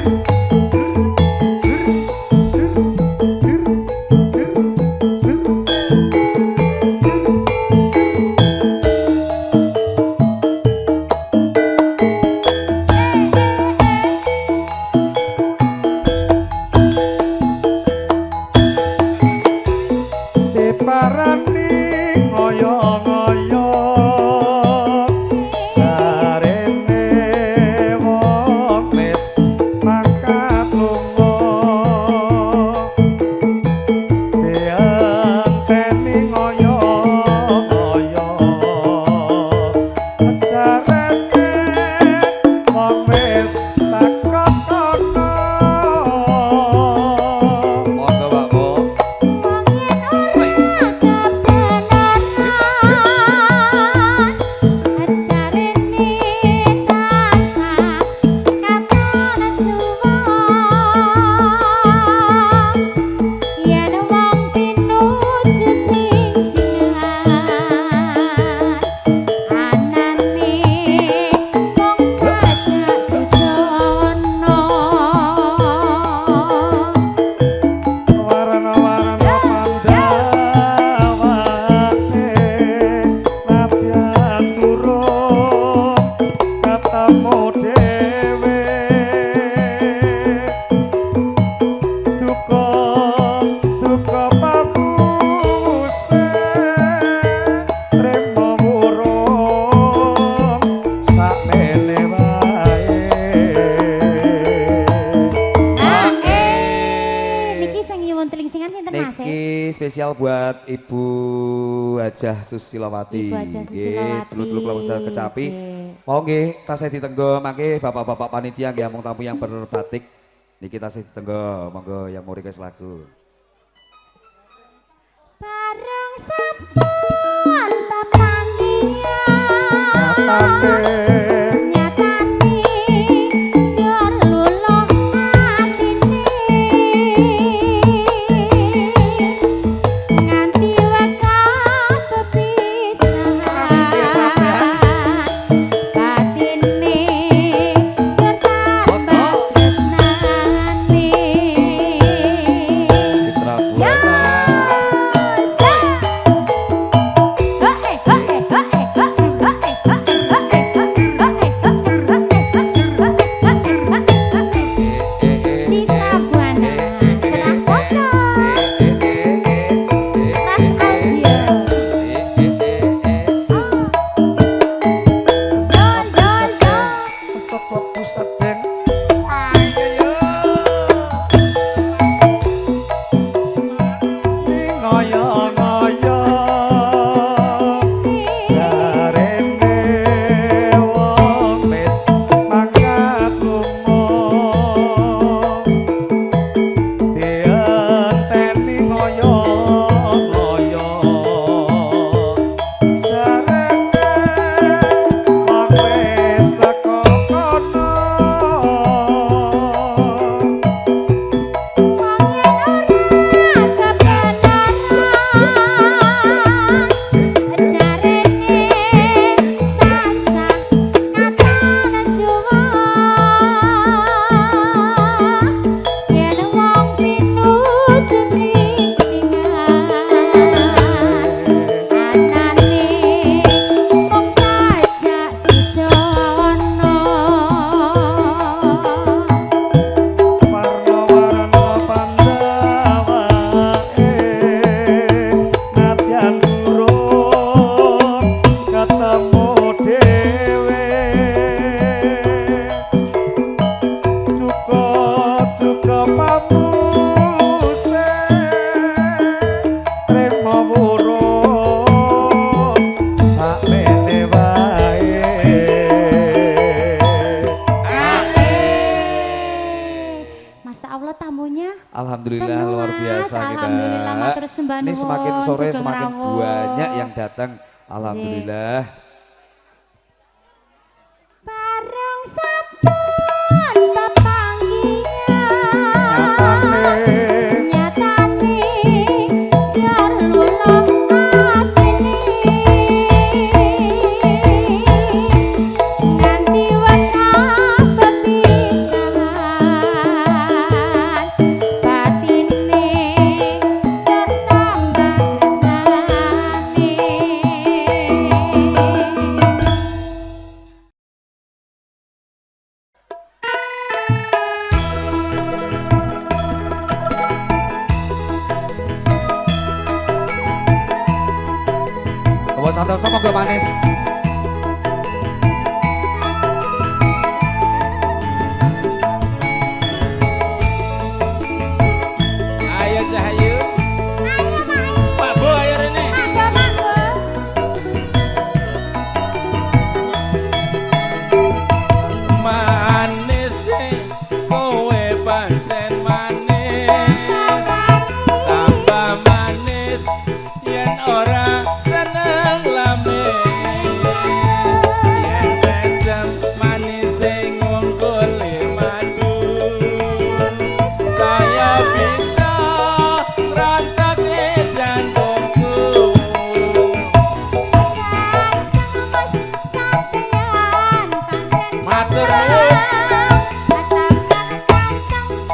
Diparani ngoyo-ngoyo jarene wong wis mangkat lunga dianteni ngoyo-ngoyo jarene wong wis takon kono monggo Pak Bo. Warna-warna pandawane nadyan turun ketemu dhewe duka duka pamuse remo wurung sakmene wae. Niki sing nyuwun telingsingan sinten Mas? Niki spesial buat Ibu Hajah Susilawati. Ibu Hajah Susilawati. Dulu-dulu kalau usah kecapi. Nggih. Mau nggih tasih ditenggo mangke bapak-bapak panitia nggih amung tamu yang berbatik. Niki tasih ditenggo monggo yang mau request lagu. Bareng sampun pepanggihan nyatani jor luluh atine nganti wekah pepisahan batine jor tambah tresnane Citra Buana. Citra Buana, cerah foto, Mas Audio, zon zon zon. Besok waktu sedeng. Ayo. Ngoyo-ngoyo jarene wong wis mangkat lunga dianteni ngoyo-ngoyo jarene wong wis teko kono. Warna-warna pandawane nadyan turun ketemu dhewe duka duka pamuse remo wurung sakmene wae. Masya Allah tamunya. Alhamdulillah Penuh, luar Mas. biasa kita. Alhamdulillah, matur sembah Ini semakin nuwun, sore sugeng semakin rawuh. banyak yang datang. Alhamdulillah. Bareng sampun pepanggihan Santoso monggo manis. Ayo Cahayu. Pak Bu ayo rene. Manis sih kowe pancen manis. Tambah manis yen ora seneng lamis. Yen mesem manis sing ngungkuli madu. Saya bisa rantake jantungku. Matur nuwun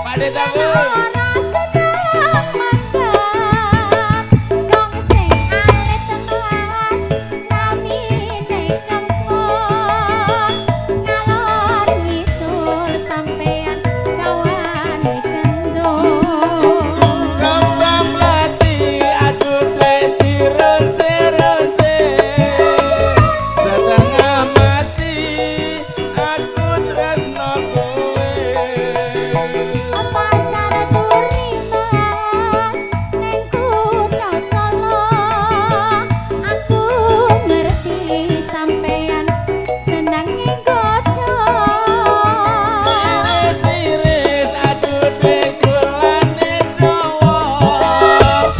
Pak Detamu. Kembang melati aduh dek dironce-ronce. Setengah mati aku tresno kowe. Iris-iris aduh dek gulane Jawa.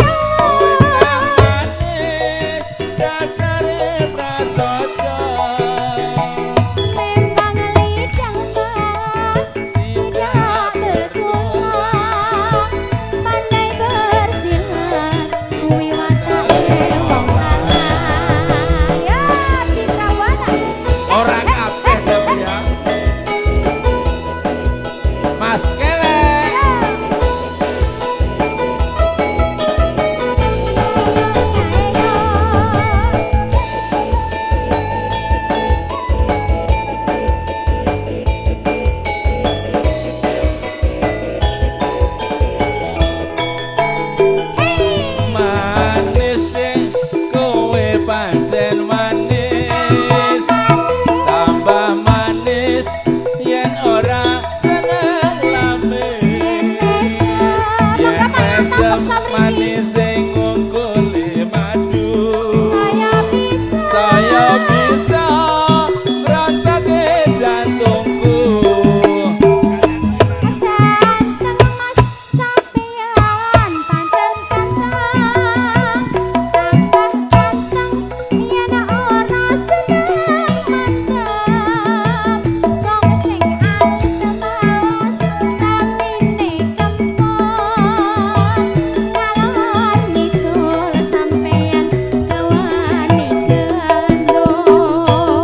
Bocah manis dasare prasaja. Ora kabeh tapi ya. Mas Kelek. Manis deh kowe pancen manis. Tambah manis yen ora seneng lamis. Yen mesem manis sing ngungkuli madu. Saya bisa rantake jantungku.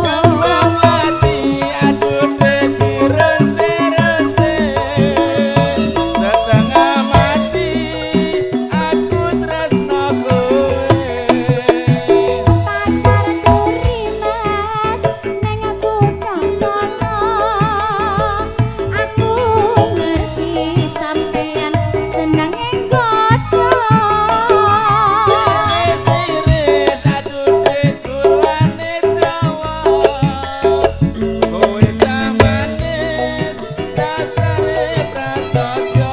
Kembang melati aduh dek dironce-ronce. Setengah mati aku tresno kowe. Iris-iris aduh dek gulane Jawa. Kowe cah manis dasare prasaja.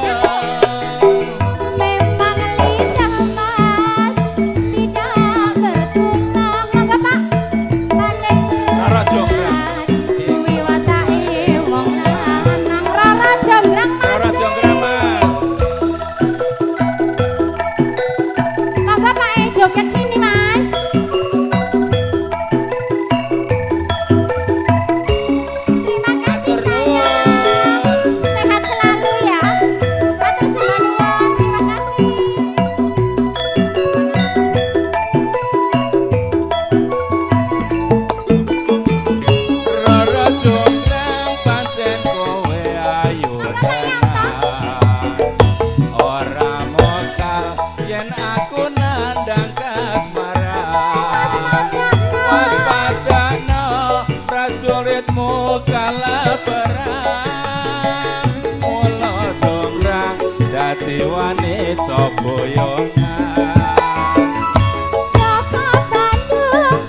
Rara Jonggrang. Rara Jonggrang Mas. Joget sini mas. Terima kasih Matur nuwun. sehat selalu ya. Matur sembah nuwun. Terima kasih. Rara Jonggrang pancen kowe ayu tenan. Ora mokal yen aku nandang kasmaran. Waspadana prajuritmu kalah perang. Mula Jonggrang dadi wanita boyongan. Joko Bandung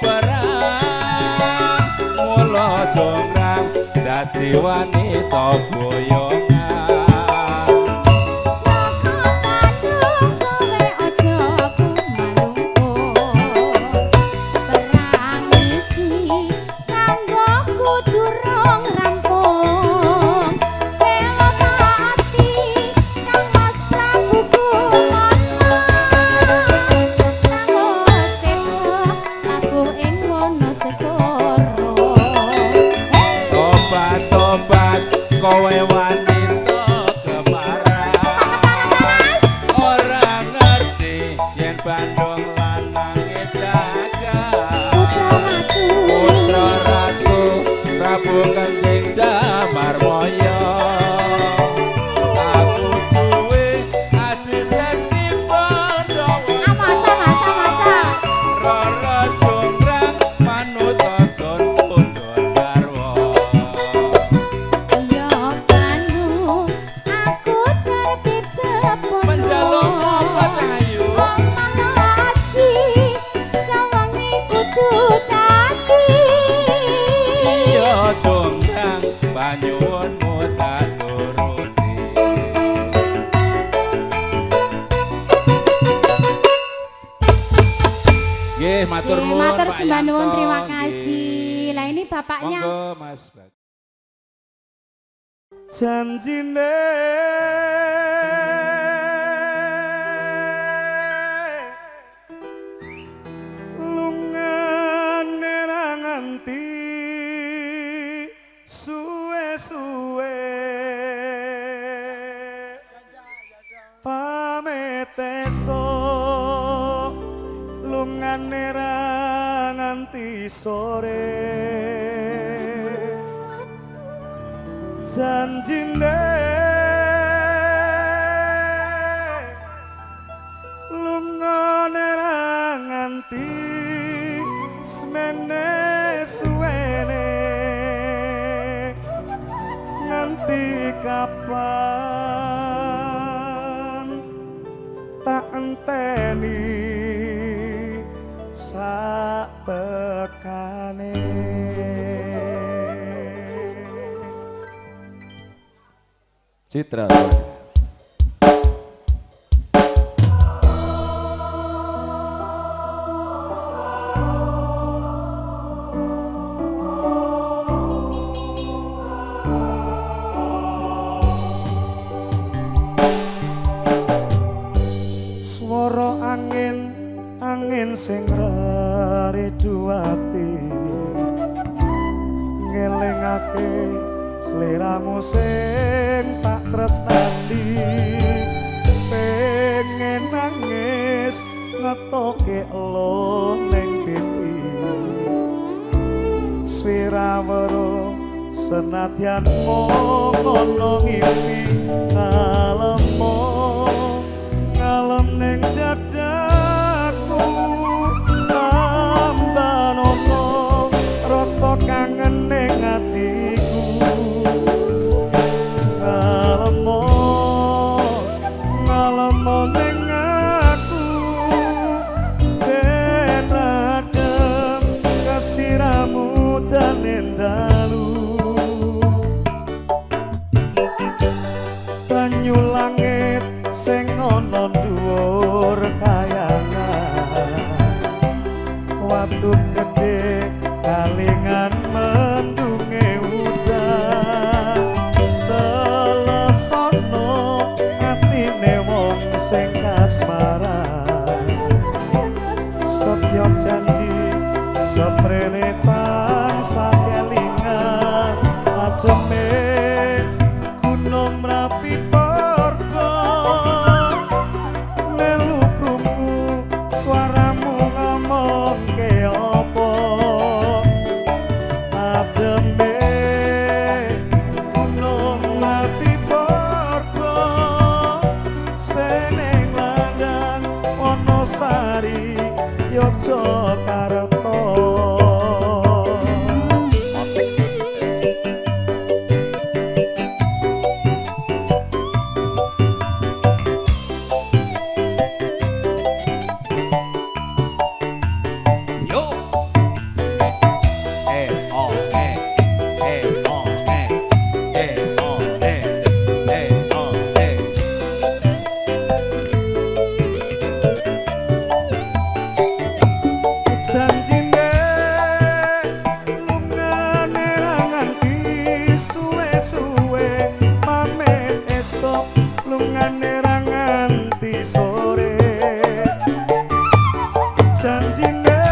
perang mula jongrang dadi wanita boyongan. Tobat kowe wanita kemaran ora ngerti yen Bandung lanange jagat putra ratu Prabu Kenting Damarmaya aku duwe aji sekti Pandhawa Rara Jonggrang manut sun pundhut garwa. Penjaluk apa Cahayu? Iya Jonggrang banyuwunmu tak turuti. Nggih, matur nuwun Matur Pak sembah nuwun, Yanto. terima Nggih. kasih. Lah ini bapaknya. Monggo Mas. janjine lungane ra nganti suwe-suwe pamit esuk lungane ra nganti sore janjine lungane ra nganti semene suwene nganti kapan tak enteni sak tekane. Citra swara angin sing reredu ati ngelingake sliramu sing tak tresnani pengen nangis ngetoke elo ning pipi swirawara senadyan ngono ngimpi ngalem ning jajakku tambanono rasa kangen ning atiku ngalemo ning aku ben adem kasiramu dan endalu banyulang lungane ra nganti sore janjine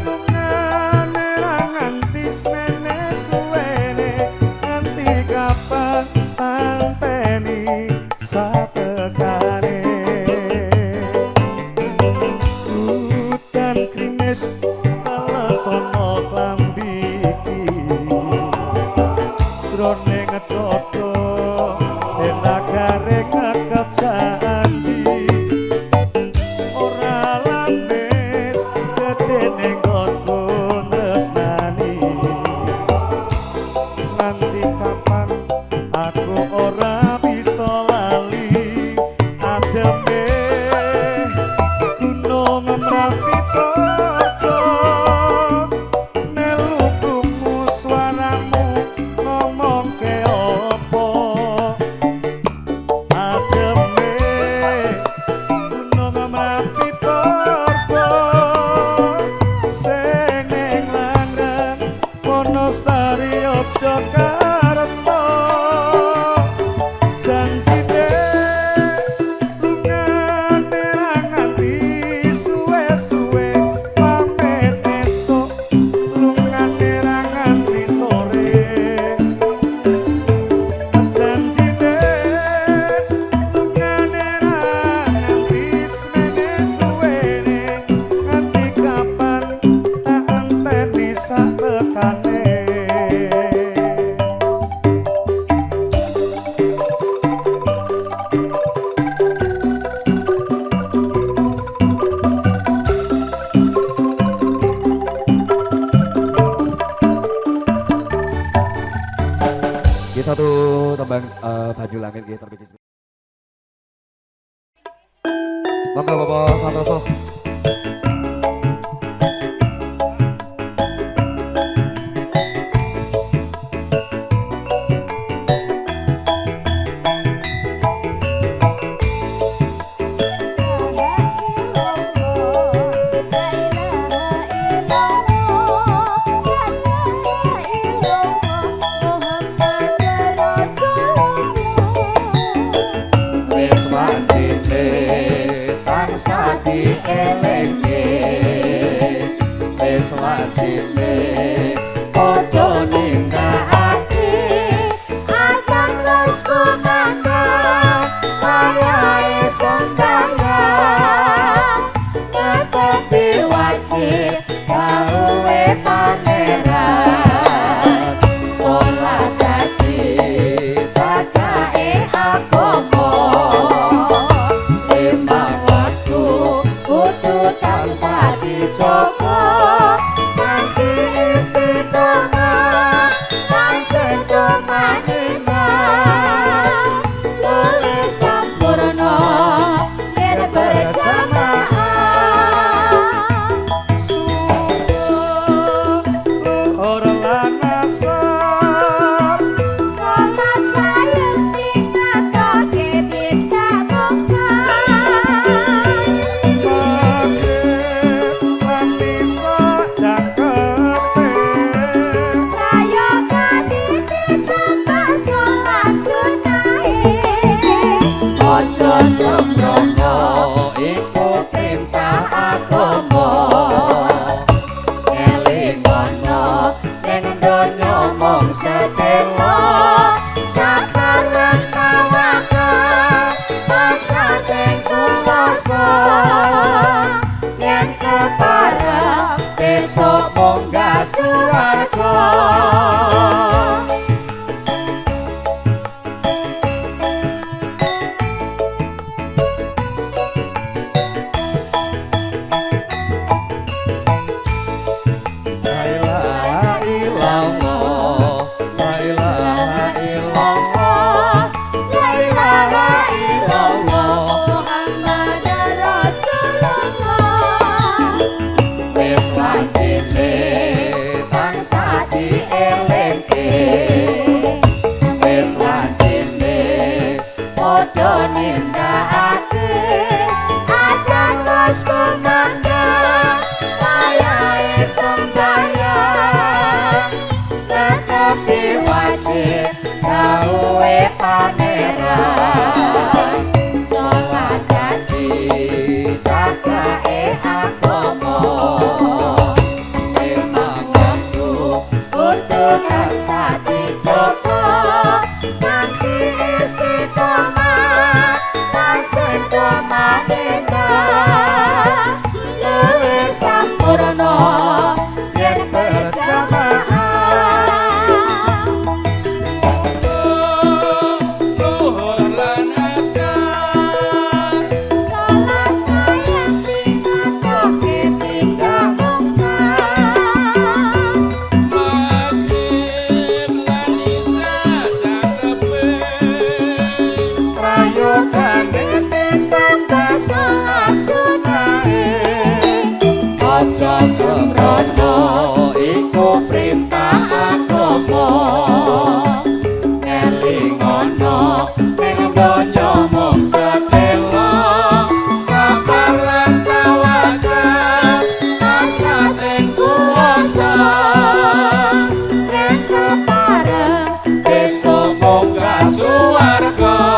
lungane ra nganti smene suwene nganti kapan tanteni satekane hutan krimis alasono klambi iki srone ngetotho nagare kakap janji ora lampes gede ning nggonku tresnani nanti kapan aku ora bisa lali ademe gunung merapi podo nelukumu suaramu ngomong ke opo ademe gunung merapi podo sing ning langren Wonosari Yogyakarta janjine lungane ra nganti suwe-suwe pamit esuk lungane ra nganti sore janjine lungane ra nganti semene suwene nganti kapan tak enteni sak tekane Ini satu tembang Banyu Langit gitu terbikin. Monggo Bapak Santoso. Wis wajibne tansah dielingke wis wajibne padha nindakake Akan wis kumandang wayahe sembahyang netepi wajib kawuhe pangeran salat dadi jagake agama limang waktu kudu tansah dijaga nganti istiqomah lan sing tumanina luwih sampurna yen berjamaah subuh luhur lan asar Salat sayang tingatoke tidak mungkar maghrib lan isa cakepe Prayogane ditambah salat sunahe aja sembrono iku perintah agama elingono ning donya mung sedelo sakarep tawakal pasrah sing kuwasa yen kepareng besok munggah swarga La ilaha illallah La ilaha illallah La ilaha illallah Muhammad Rasulullah wis wajibne tansah dielingke wis wajibne padha nindakake akan wis kumandang wayahe sembahyang netepi wajib kawuhe pangeran Rono iku perintah agama elingono ning donya mung sedelo sabar lan tawakal asa sing kuwasa yen kepareng besok munggah suwarga